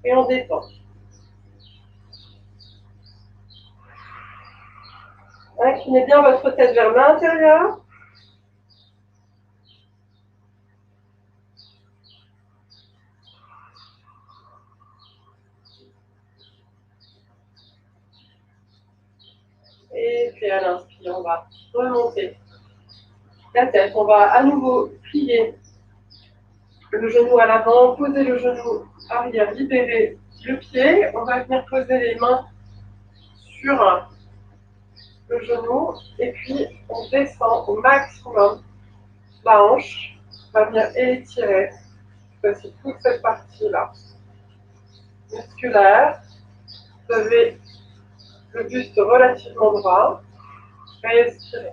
S2: et on détend. Inclinez bien votre tête vers l'intérieur. Et puis à l'inspire, on va remonter la tête. On va à nouveau plier le genou à l'avant, poser le genou arrière, libérer le pied. On va venir poser les mains sur le genou et puis on descend au maximum la hanche. On va venir étirer aussi toute cette partie-là musculaire. Vous avez le buste relativement droit. Respirez.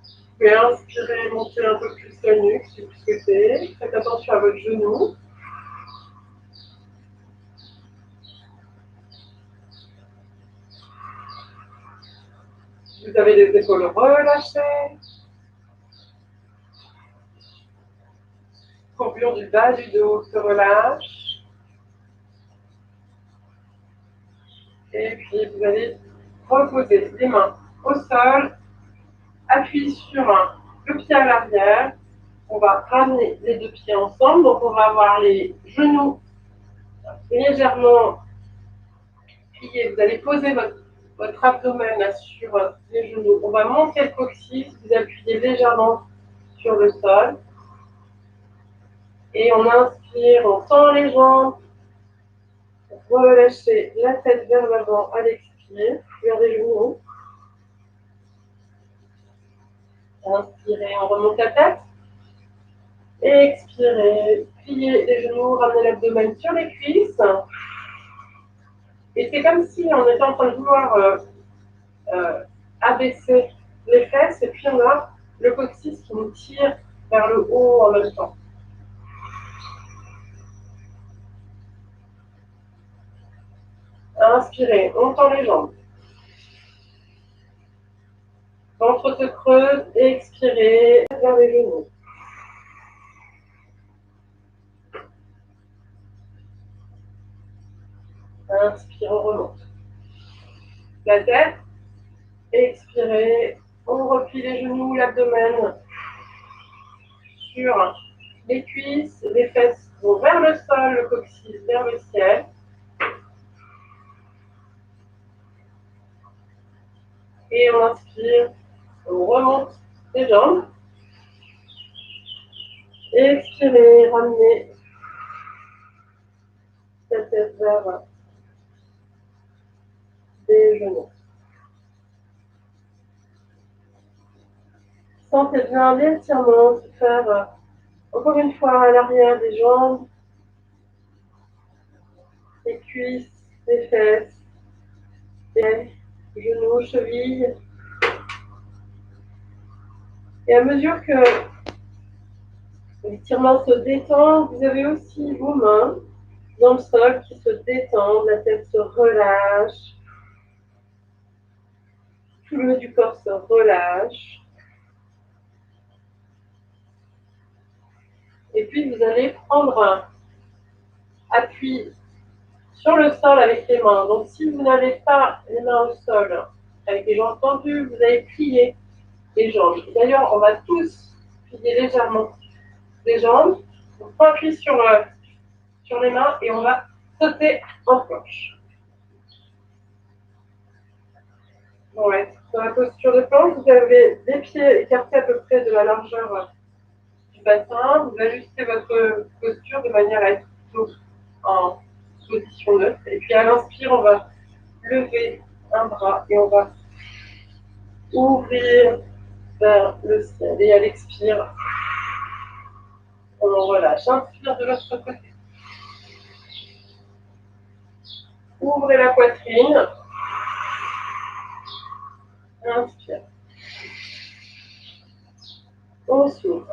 S2: Vous pouvez inspirer, monter un peu plus la nuque si vous souhaitez. Faites attention à votre genou. Vous avez les épaules relâchées. Courbure du bas du dos se relâche. Et puis vous allez reposer les mains au sol. Appuyez sur le pied à l'arrière. On va ramener les deux pieds ensemble. Donc on va avoir les genoux légèrement pliés. Vous allez poser votre abdomen sur les genoux. On va monter le coccyx. Vous appuyez légèrement sur le sol. Et on inspire, on tend les jambes. Relâchez la tête vers l'avant à l'expire. Vers les genoux. Inspirez, on remonte la tête. Expirez, pliez les genoux, ramenez l'abdomen sur les cuisses. Et c'est comme si on était en train de vouloir abaisser les fesses. Et puis on a le coccyx qui nous tire vers le haut en même temps. Inspirez, on tend les jambes. Ventre se creuse, expirez vers les genoux. Inspire, on remonte la tête. Expirez, on replie les genoux, l'abdomen sur les cuisses, les fesses vont vers le sol, le coccyx vers le ciel. Et on inspire, on remonte les jambes. Expirez, ramenez la tête vers les genoux. Sentez bien l'étirement se faire encore une fois à l'arrière des jambes, les cuisses, les fesses, les genoux, chevilles. Et à mesure que l'étirement se détend, vous avez aussi vos mains dans le sol qui se détendent, la tête se relâche, tout le haut du corps se relâche. Et puis vous allez prendre un appui sur le sol avec les mains. Donc si vous n'avez pas les mains au sol, avec les jambes tendues, vous allez plier les jambes. D'ailleurs, on va tous plier légèrement les jambes. On prend appui sur les mains et on va sauter en planche. On va être dans la posture de planche. Vous avez les pieds écartés à peu près de la largeur du bassin. Vous ajustez votre posture de manière à être plutôt en position neutre. Et puis à l'inspire, on va lever un bras et on va ouvrir vers le ciel. Et à l'expire, on relâche. Inspire de l'autre côté. Ouvrez la poitrine. Inspire. On s'ouvre.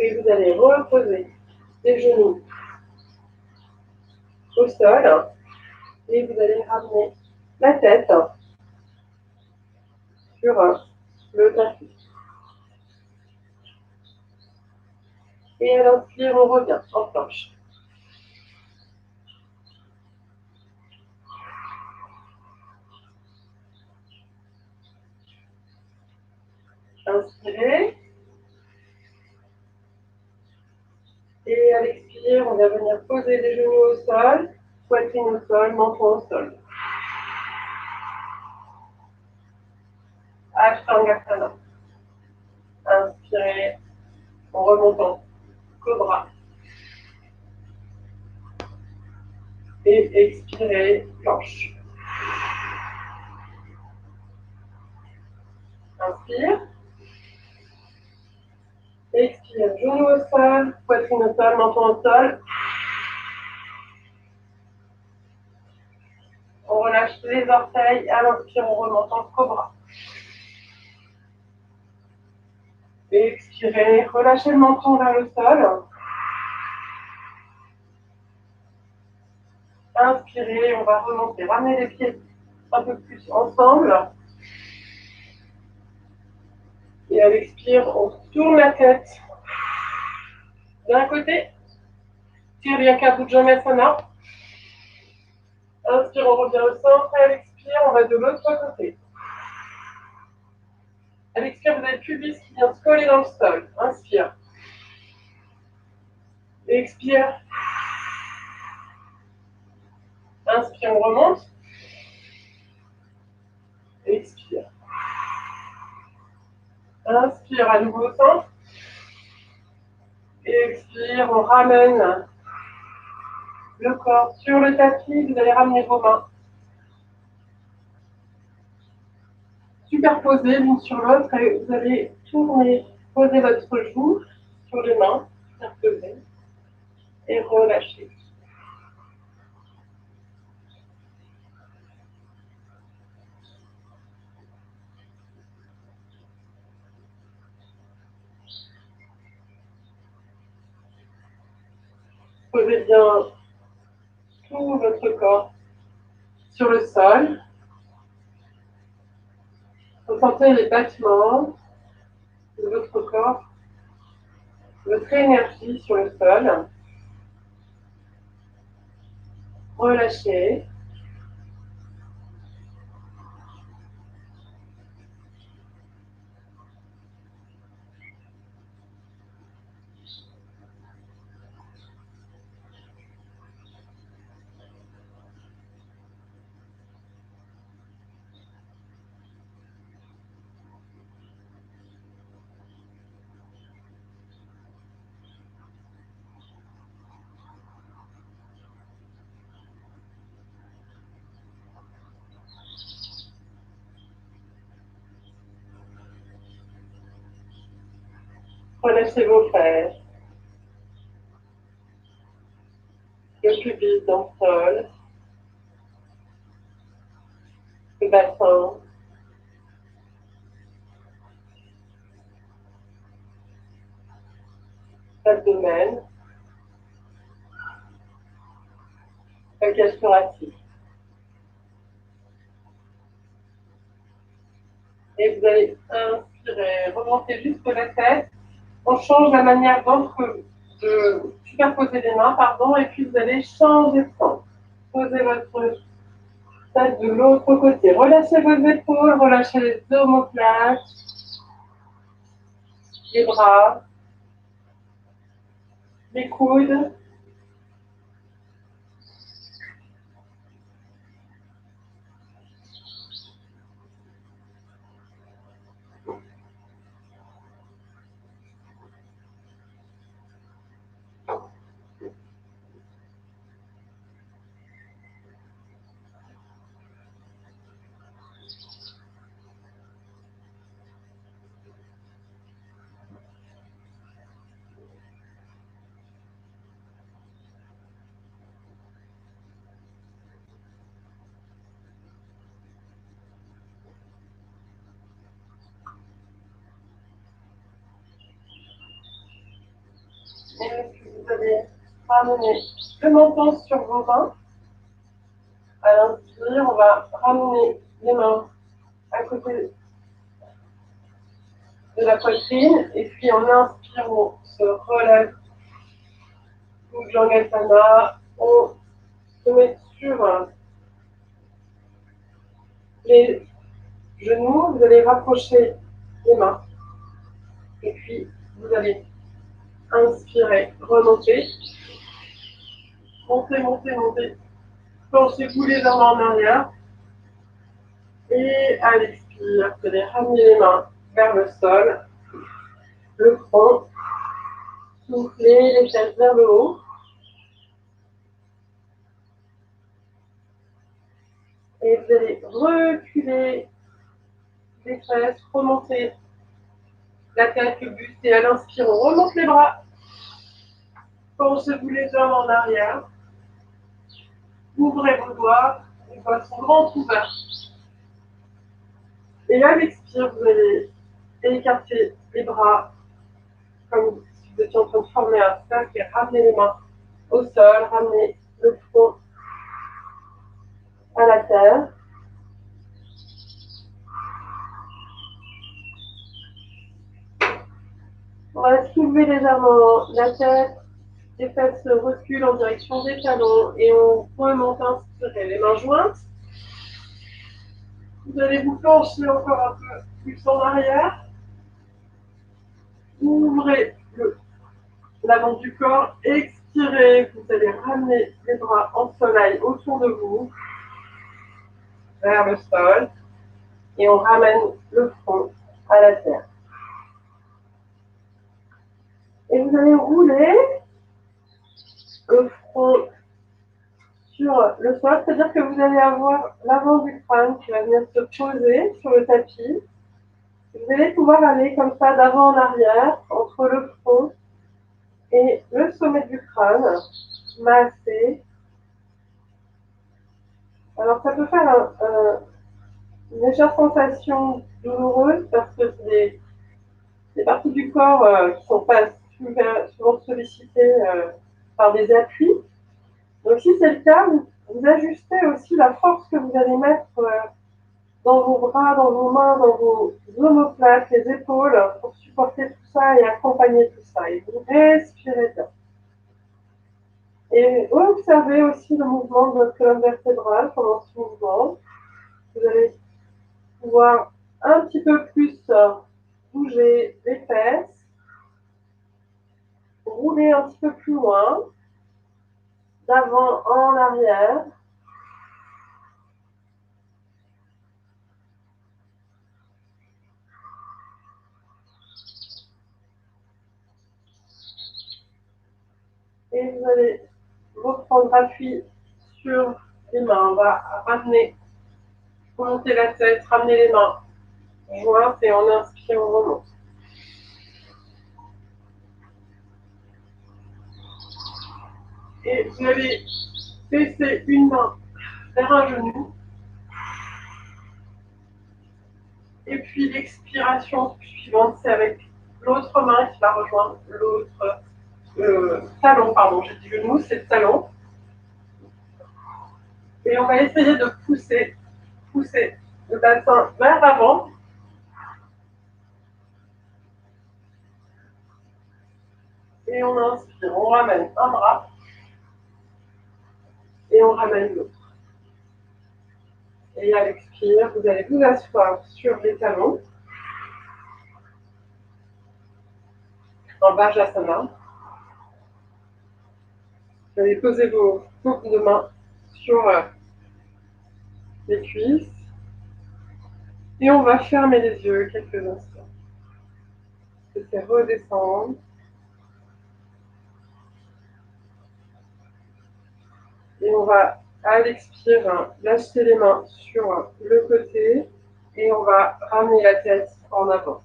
S2: Et vous allez reposer les genoux au sol. Et vous allez ramener la tête sur le tapis. Et à l'inspire, on revient en planche. Inspirez. Et à l'expire, on va venir poser les genoux au sol, poitrine au sol, menton au sol. Ashtanga. Inspirez en remontant. Cobra. Et expirez, planche. Inspire. Expire, genoux au sol, poitrine au sol, menton au sol. On relâche les orteils. À l'inspire, on remonte en cobra. Et expirez, relâchez le menton vers le sol. Inspirez, on va remonter. Ramenez les pieds un peu plus ensemble. Et à l'expire, on tourne la tête d'un côté. Tirya Bhujamesana. Inspire, on revient au centre. Et à l'expire, on va de l'autre côté. À l'expire, vous avez le pubis qui vient se coller dans le sol. Inspire. Expire. Inspire, on remonte. Expire. Inspire à nouveau au centre. Expire, on ramène le corps sur le tapis. Vous allez ramener vos mains superposées l'une sur l'autre et vous allez tourner, poser votre joue sur les mains, superposées et relâcher. Posez bien tout votre corps sur le sol. Ressentez les battements de votre corps, votre énergie sur le sol. Relâchez. Relâchez vos fesses, le pubis dans le sol, le bassin, l'abdomen, la cage thoracique. Et vous allez inspirer, remonter jusqu'à la tête. On change la manière de superposer les mains, pardon, et puis vous allez changer de sens. Posez votre tête de l'autre côté. Relâchez vos épaules, relâchez les omoplates, les bras, les coudes. Et puis vous allez ramener le menton sur vos mains. À l'inspire, on va ramener les mains à côté de la poitrine. Et puis en inspire, on se relève. Bhujangasana, on se met sur les genoux. Vous allez rapprocher les mains. Et puis vous allez inspirer, remonter. Montez, montez, montez. Penchez-vous légèrement en arrière. Et à l'expire, vous allez ramener les mains vers le sol, le front. Soufflez les fesses vers le haut. Et vous allez reculer les fesses, remonter la tête, le buste. Et à l'inspire, on remonte les bras. Penchez-vous légèrement en arrière. Ouvrez vos doigts. Les doigts sont grands ouverts. Et à l'expire, vous allez écarter les bras comme si vous étiez en train de former un cercle et ramener les mains au sol, ramener le front à la terre. On va soulever légèrement la tête, les fesses se reculent en direction des talons et on remonte, inspirer les mains jointes. Vous allez vous pencher encore un peu plus en arrière. Ouvrez l'avant du corps, expirez, vous allez ramener les bras en soleil autour de vous, vers le sol, et on ramène le front à la terre. Et vous allez rouler le front sur le sol, c'est-à-dire que vous allez avoir l'avant du crâne qui va venir se poser sur le tapis. Vous allez pouvoir aller comme ça d'avant en arrière, entre le front et le sommet du crâne, masser. Alors ça peut faire une légère sensation douloureuse parce que c'est des parties du corps qui ne sont pas souvent sollicitées par des appuis. Donc si c'est le cas, vous ajustez aussi la force que vous allez mettre dans vos bras, dans vos mains, dans vos omoplates, les épaules, pour supporter tout ça et accompagner tout ça. Et vous respirez bien. Et observez aussi le mouvement de votre colonne vertébrale pendant ce mouvement. Vous allez pouvoir un petit peu plus bouger les fesses, rouler un petit peu plus loin, d'avant en arrière. Et vous allez reprendre appui sur les mains. On va ramener, remonter la tête, ramener les mains jointes et on inspire, on remonte. Et vous allez baisser une main vers un genou. Et puis l'expiration suivante, c'est avec l'autre main qui va rejoindre l'autre talon, pardon, j'ai dit genou, c'est le talon. Et on va essayer de pousser le bassin vers l'avant. Et on inspire, on ramène un bras et on ramène l'autre. Et à l'expire, vous allez vous asseoir sur les talons en Vajrasana. Vous allez poser vos paumes de main sur les cuisses. Et on va fermer les yeux quelques instants. Laissez redescendre. Et on va, à l'expire, lâcher les mains sur le côté et on va ramener la tête en avant.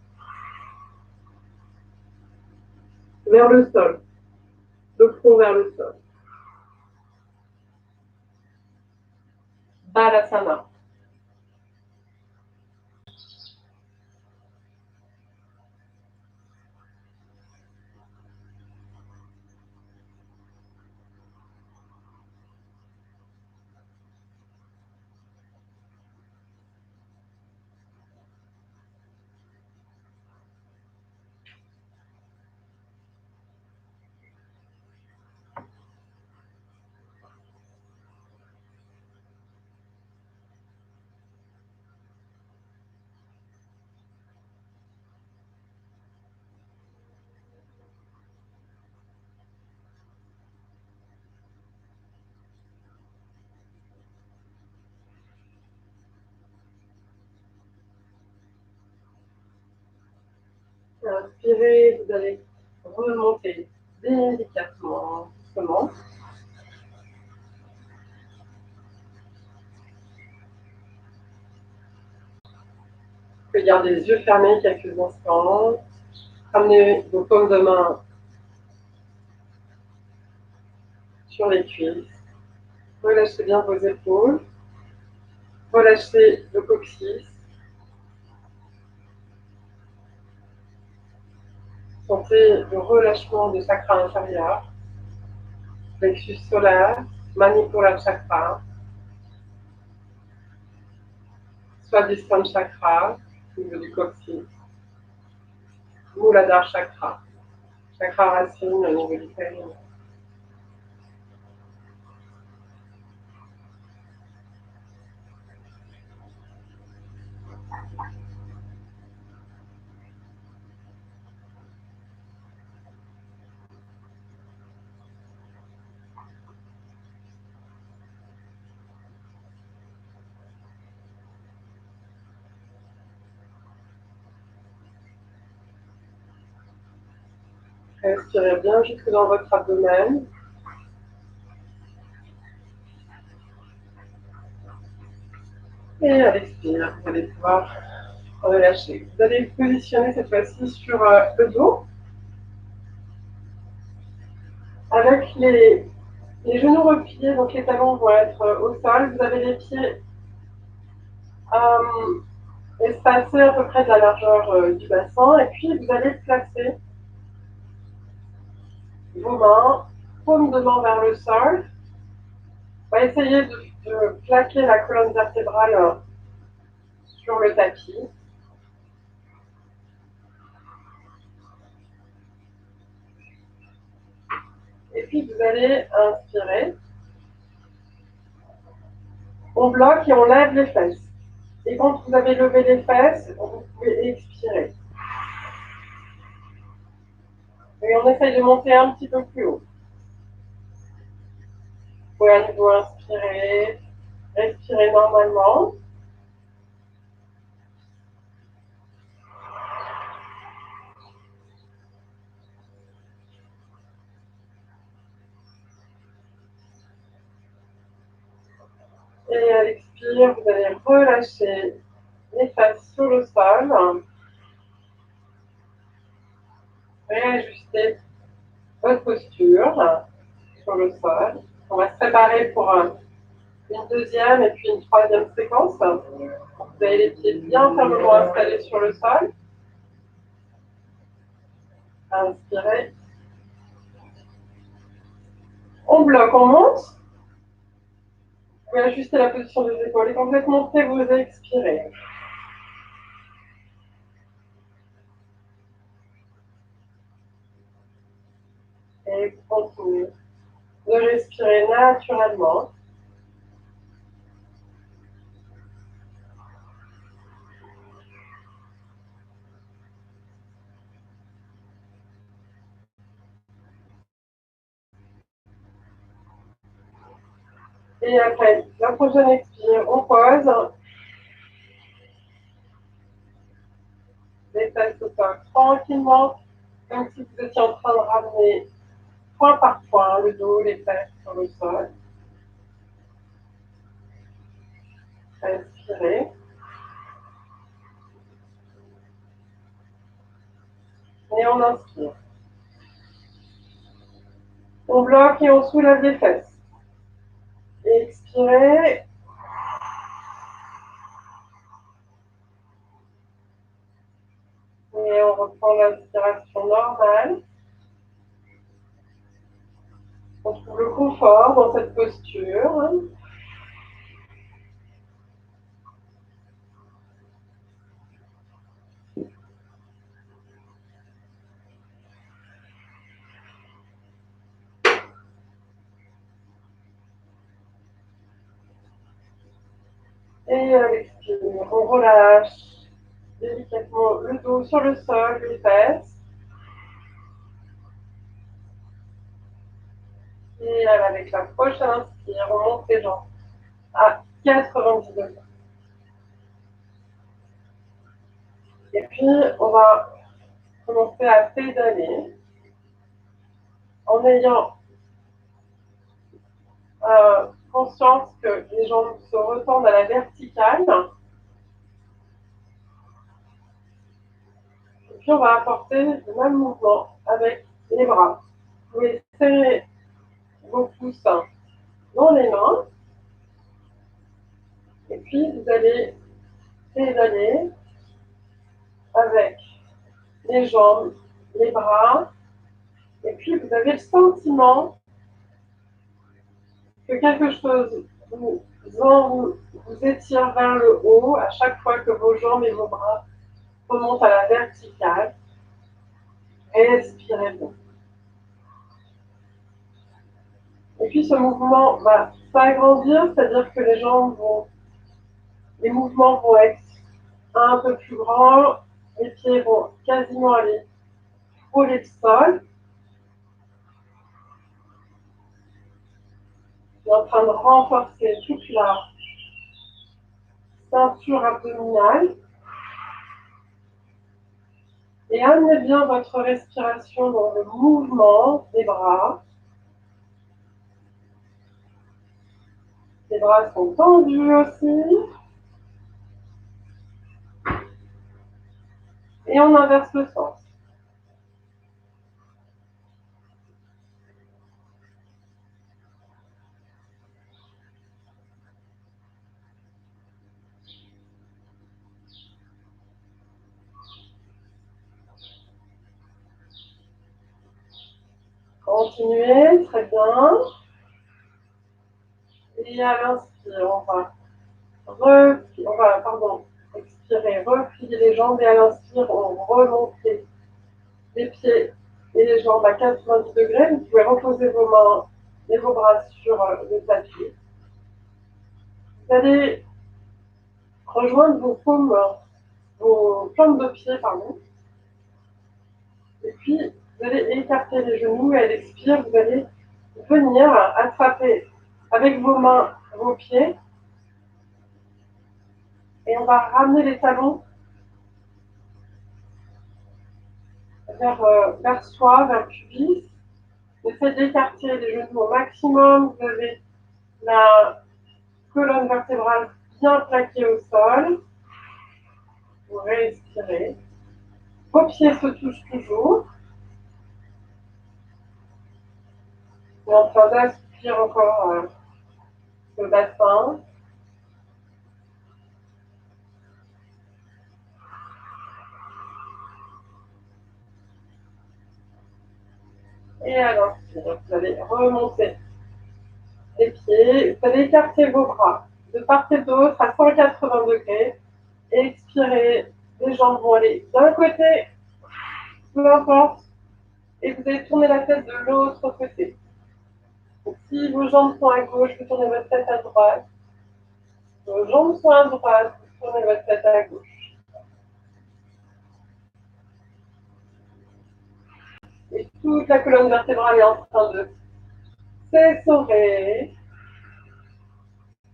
S2: Vers le sol. Le front vers le sol. Balasana. Inspirez, vous allez remonter délicatement, doucement. Vous pouvez garder les yeux fermés quelques instants. Ramenez vos paumes de main sur les cuisses. Relâchez bien vos épaules. Relâchez le coccyx. Sentez le relâchement du chakra inférieur. Plexus solaire, Manipura chakra, Swadhisthana chakra, au niveau du coccyx, Muladhara chakra, chakra racine au niveau du périnée. Respirez bien jusque dans votre abdomen. Et à l'expire, vous allez pouvoir relâcher. Vous allez vous positionner cette fois-ci sur le dos. Avec les genoux repliés, donc les talons vont être au sol. Vous avez les pieds espacés à peu près de la largeur du bassin. Et puis vous allez placer vos mains paume de main vers le sol. On va essayer de plaquer la colonne vertébrale sur le tapis. Et puis vous allez inspirer. On bloque et on lève les fesses. Et quand vous avez levé les fesses, vous pouvez expirer. Et on essaye de monter un petit peu plus haut. Vous pouvez à nouveau inspirer, respirer normalement. Et à l'expire, vous allez relâcher les fesses sur le sol. Réajuster votre posture sur le sol. On va se préparer pour une deuxième et puis une troisième séquence. Vous avez les pieds bien fermement installés sur le sol. Inspirez. On bloque, on monte. Vous pouvez ajuster la position des épaules. Et quand vous êtes monté, vous expirez. Et continuez de respirer naturellement. Et après la prochaine expire, on pose. Les fesses au sol tranquillement, comme si vous étiez en train de ramener point par point le dos, les fesses sur le sol. Inspirez. Et on inspire. On bloque et on soulève les fesses. Expirez. Et on reprend l'inspiration normale. On trouve le confort dans cette posture. Et à l'expire, on relâche délicatement le dos sur le sol, les fesses. Et avec la prochaine inspire, on monte les jambes à 90 degrés. Et puis, on va commencer à pédaler en ayant conscience que les jambes se retendent à la verticale. Et puis, on va apporter le même mouvement avec les bras. Vous pouvez serrer vos pouces dans les mains. Et puis, vous allez pédaler avec les jambes, les bras. Et puis, vous avez le sentiment que quelque chose vous étire vers le haut à chaque fois que vos jambes et vos bras remontent à la verticale. Respirez bien. Et puis ce mouvement va s'agrandir, c'est-à-dire que les mouvements vont être un peu plus grands, les pieds vont quasiment aller frôler le sol. Je suis en train de renforcer toute la ceinture abdominale. Et amenez bien votre respiration dans le mouvement des bras. Les bras sont tendus aussi. Et on inverse le sens. continuer, très bien. Et à l'inspire, expirer, replier les jambes et à l'inspire, on remonte les pieds et les jambes à 90 degrés. Vous pouvez reposer vos mains et vos bras sur le tapis. Vous allez rejoindre vos paumes, vos plantes de pied, pardon. Et puis, vous allez écarter les genoux et à l'expire, vous allez venir attraper avec vos mains vos pieds. Et on va ramener les talons vers soi, vers le pubis. Essayez d'écarter les genoux au maximum. Vous avez la colonne vertébrale bien plaquée au sol. Vous respirez. Vos pieds se touchent toujours. Et on va assouplir encore le bassin. Et à l'inspire, vous allez remonter les pieds. Vous allez écarter vos bras de part et d'autre à 180 degrés. Et expirez. Les jambes vont aller d'un côté, peu importe. Et vous allez tourner la tête de l'autre côté. Donc, si vos jambes sont à gauche, vous tournez votre tête à droite. Vos jambes sont à droite, vous tournez votre tête à gauche. Et toute la colonne vertébrale est en train de s'essorer,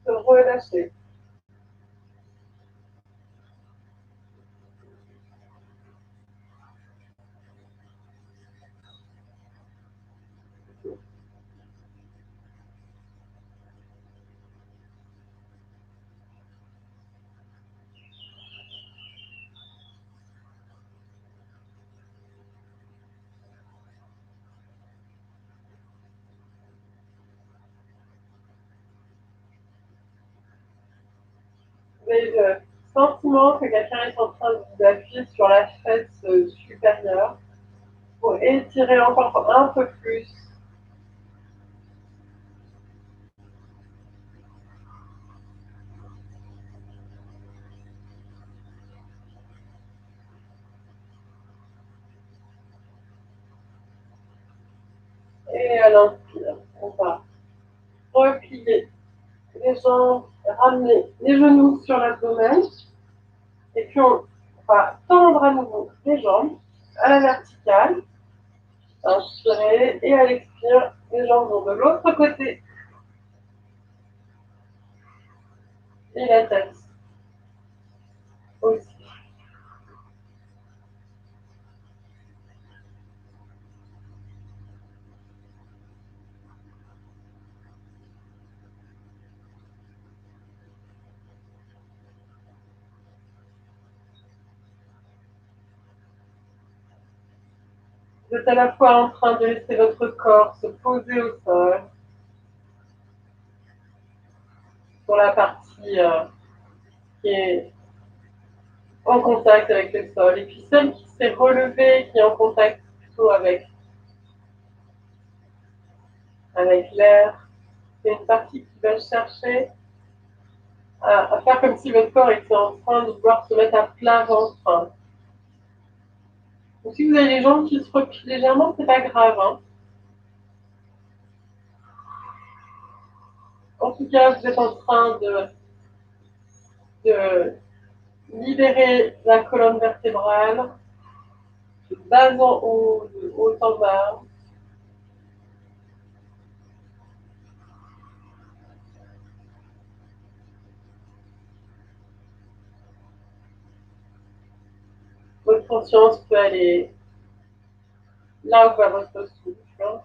S2: se relâcher. Vous avez le sentiment que quelqu'un est en train d'appuyer sur la fesse supérieure pour étirer encore un peu plus. Et à l'inspire, on va replier les jambes, ramener les genoux sur l'abdomen. Et puis on va tendre à nouveau les jambes à la verticale. Inspirez et à l'expire, les jambes vont de l'autre côté. Et la tête aussi. Vous êtes à la fois en train de laisser votre corps se poser au sol, sur la partie qui est en contact avec le sol, et puis celle qui s'est relevée, qui est en contact plutôt avec l'air. C'est une partie qui va chercher à faire comme si votre corps était en train de vouloir se mettre à plat ventre. Donc si vous avez les jambes qui se replient légèrement, c'est pas grave. Hein. En tout cas, vous êtes en train de libérer la colonne vertébrale, de bas en haut, de haut en bas. Votre conscience peut aller là où va votre souffle.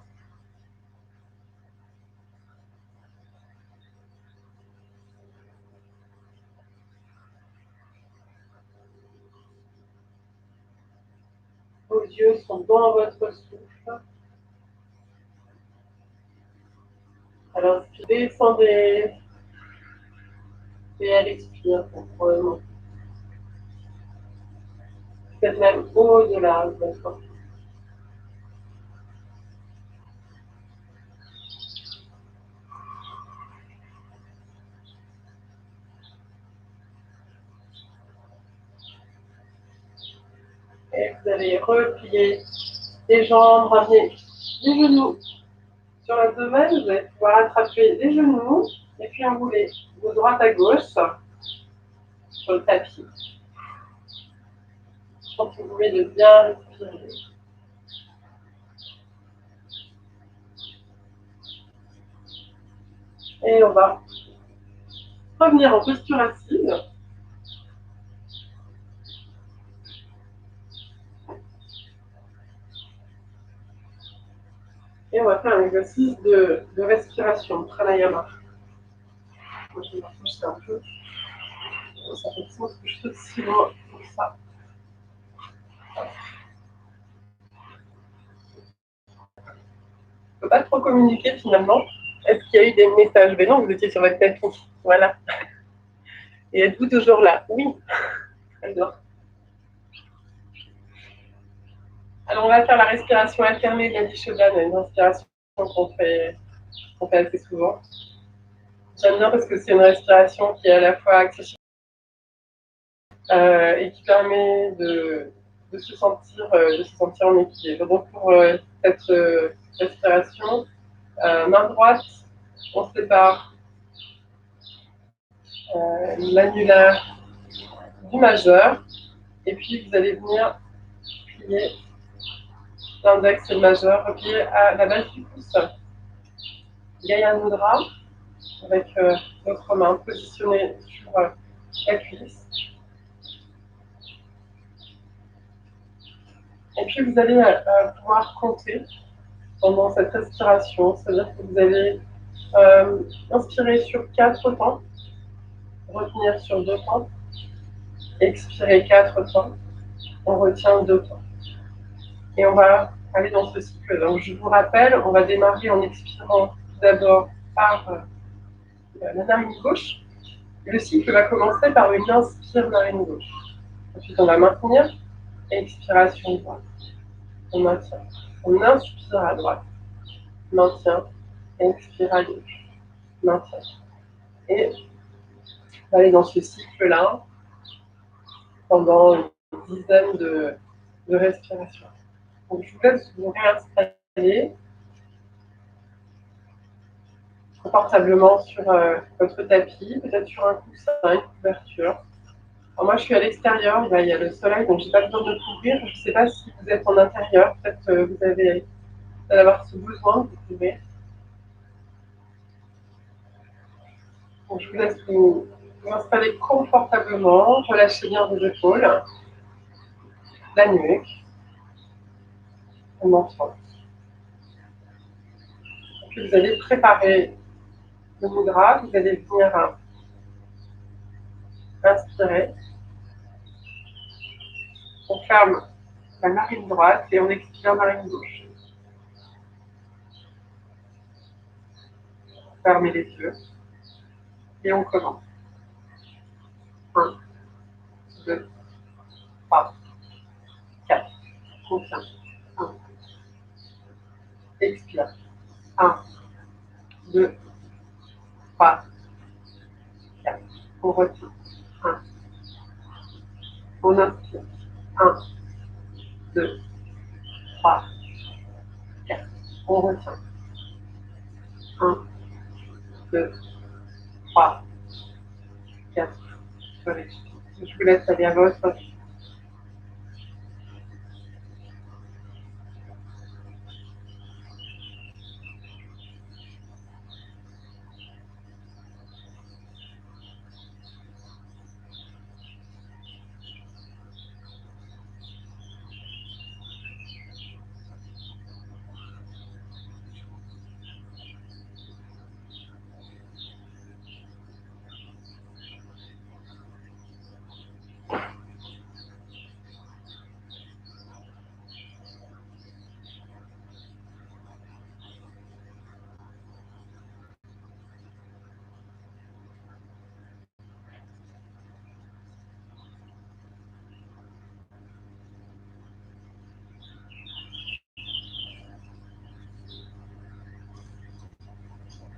S2: Vos yeux sont dans votre souffle. Alors, descendez et à l'expire, contrôlement. Peut-être même au-delà de votre corps. Vous allez replier les jambes, ramener les genoux sur l'abdomen. Vous allez pouvoir attraper les genoux et puis enrouler de droite à gauche sur le tapis. Je pense que vous pouvez de bien respirer. Et on va revenir en posture assise. Et on va faire un exercice de respiration, de pranayama. Moi, je vais me pousser un peu. Ça fait sens que je saute si loin comme ça. Je ne peux pas trop communiquer finalement. Est-ce qu'il y a eu des messages? Mais non, vous étiez sur votre tapis. Voilà. Et êtes-vous toujours là? Oui. Très bien. Alors, on va faire la respiration alternée de la Vishodhana, une respiration qu'on fait assez souvent. J'aime bien parce que c'est une respiration qui est à la fois accessible et qui permet de se sentir en équilibre. Donc, pour cette respiration, main droite, on sépare l'annulaire du majeur, et puis vous allez venir plier l'index et le majeur, replier à la base du pouce. Gaya Mudra, avec votre main positionnée sur la cuisse. Et puis vous allez pouvoir compter pendant cette respiration, c'est-à-dire que vous allez inspirer sur 4 temps, retenir sur 2 temps, expirer 4 temps, on retient 2 temps. Et on va aller dans ce cycle. Donc je vous rappelle, on va démarrer en expirant tout d'abord par la narine gauche. Le cycle va commencer par une inspire narine gauche. Ensuite on va maintenir, expiration droite. On maintient. On inspire à droite, maintient, expire à gauche, maintient. Et on va aller dans ce cycle-là pendant une dizaine de respirations. Donc je vous laisse vous réinstaller confortablement sur votre tapis, peut-être sur un coussin, une couverture. Alors moi je suis à l'extérieur, il y a le soleil, donc je n'ai pas besoin de me couvrir. Je ne sais pas si vous êtes en intérieur, peut-être vous allez avoir ce besoin de vous couvrir. Donc je vous laisse vous installer confortablement, relâchez bien vos épaules, la nuque, le menton. Puis vous allez préparer le mudra, vous allez venir inspirer. On ferme la narine droite et on expire narine gauche. Fermez les yeux et on commence. 1, 2, 3, 4. Contient. 1. Expire. 1, 2, 3, 4. On retient. 1. On inspire. 1, 2, 3, 4. On retient. 1, 2, 3, 4. Je vous laisse aller à votre rythme.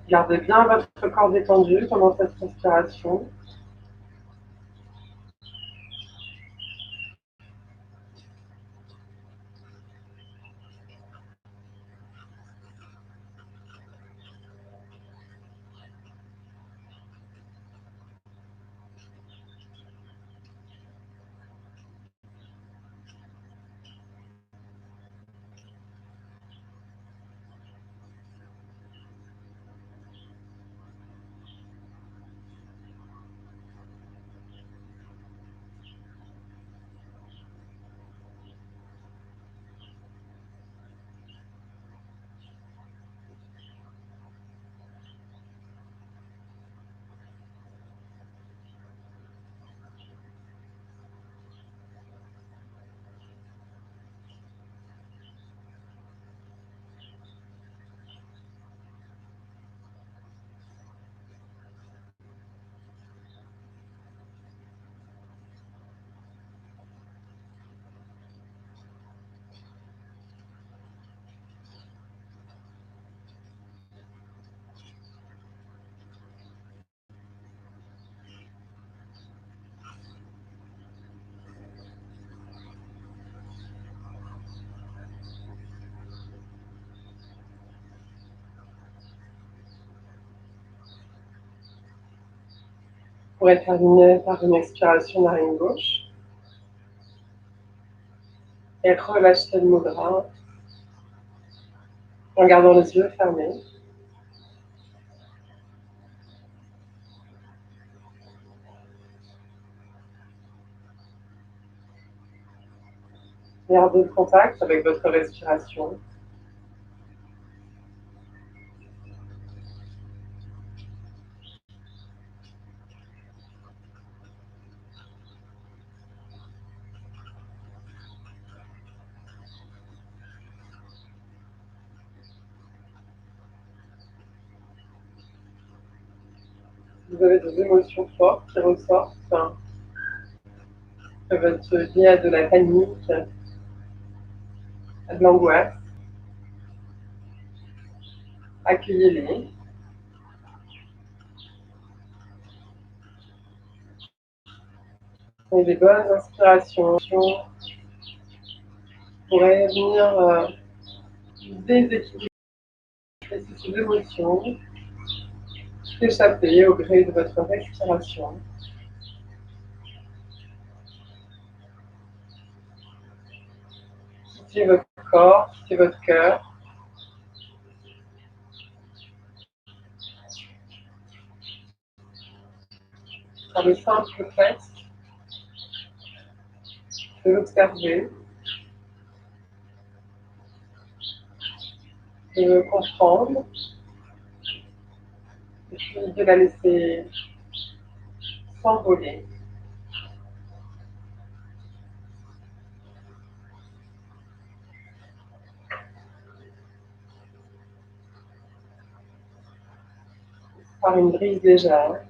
S2: Gardez bien votre corps détendu pendant cette respiration. pourrait terminer par une expiration narine gauche. Et relâche cette mudra en gardant les yeux fermés. Gardez le contact avec votre respiration. Vous avez des émotions fortes qui ressortent, qui peuvent être liées à de la panique, à de l'angoisse. Accueillez-les. Et des bonnes inspirations pourraient venir déséquilibrer ces émotions, s'échapper au gré de votre respiration. Quittez votre corps, quittez votre cœur. Par le simple fait de l'observer, de le comprendre, et puis de la laisser s'envoler. Par une brise légère.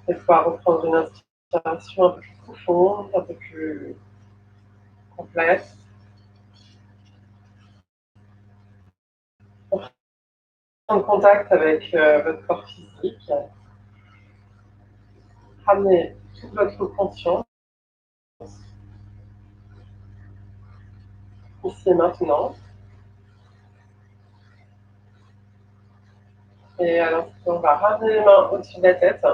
S2: Et pouvoir reprendre une inspiration un peu plus profonde, un peu plus complète. Prendre contact avec votre corps physique. Ramenez toute votre conscience ici et maintenant. Et à l'instant, on va ramener les mains au-dessus de la tête.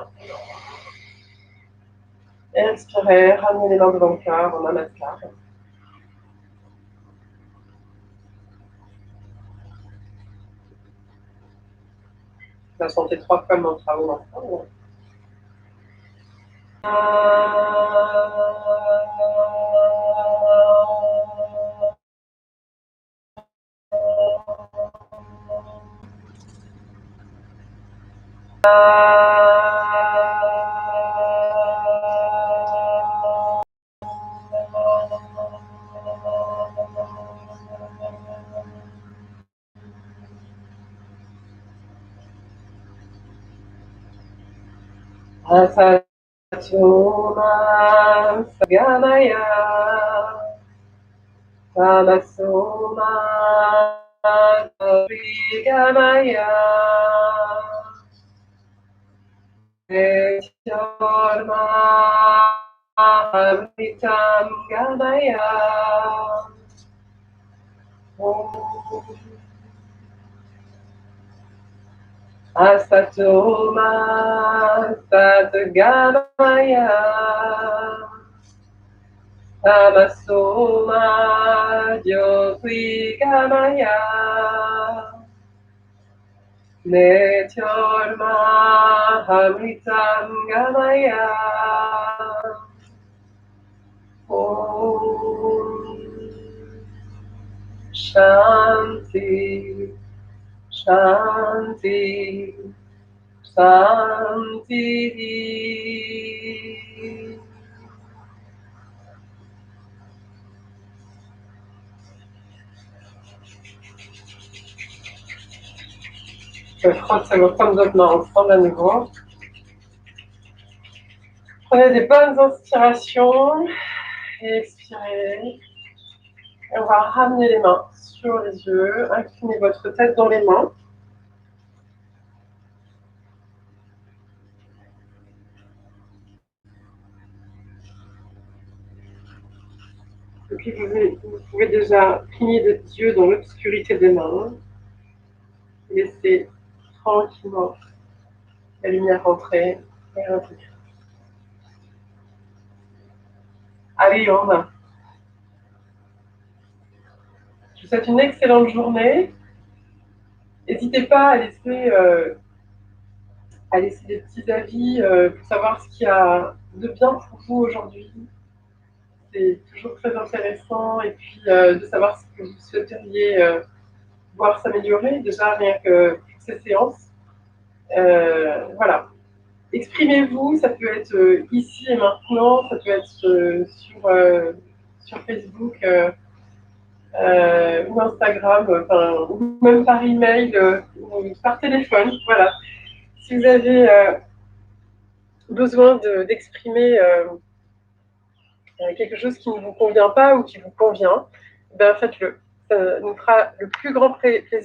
S2: Expirez, ramenez les mains devant le cœur en namaskar. On va chanter 3 fois le mantra au mantra. Asatoma Sagamaya Tamasoma Sagamaya Etyarma Amritam Gamaya Asatoma Satgamaya Tamasoma Jyotigamaya Netyarma Amritam Gamaya Om Shanti Shanti Shanti. Je frotte vos paumes de main ensemble à nouveau. Prenez des bonnes inspirations et expirez. Et on va ramener les mains sur les yeux, inclinez votre tête dans les mains. Et puis vous pouvez déjà cligner des yeux dans l'obscurité des mains. Laissez tranquillement la lumière rentrer et revenir. Allez, on va. Je vous souhaite une excellente journée. N'hésitez pas à laisser des petits avis pour savoir ce qu'il y a de bien pour vous aujourd'hui. C'est toujours très intéressant. Et puis de savoir ce que vous souhaiteriez voir s'améliorer, déjà rien que pour ces séances. Voilà. Exprimez-vous, ça peut être ici et maintenant, ça peut être sur Facebook ou Instagram, ou même par email ou par téléphone. Voilà. Si vous avez besoin d'exprimer quelque chose qui ne vous convient pas ou qui vous convient, ben faites-le. Ça nous fera le plus grand plaisir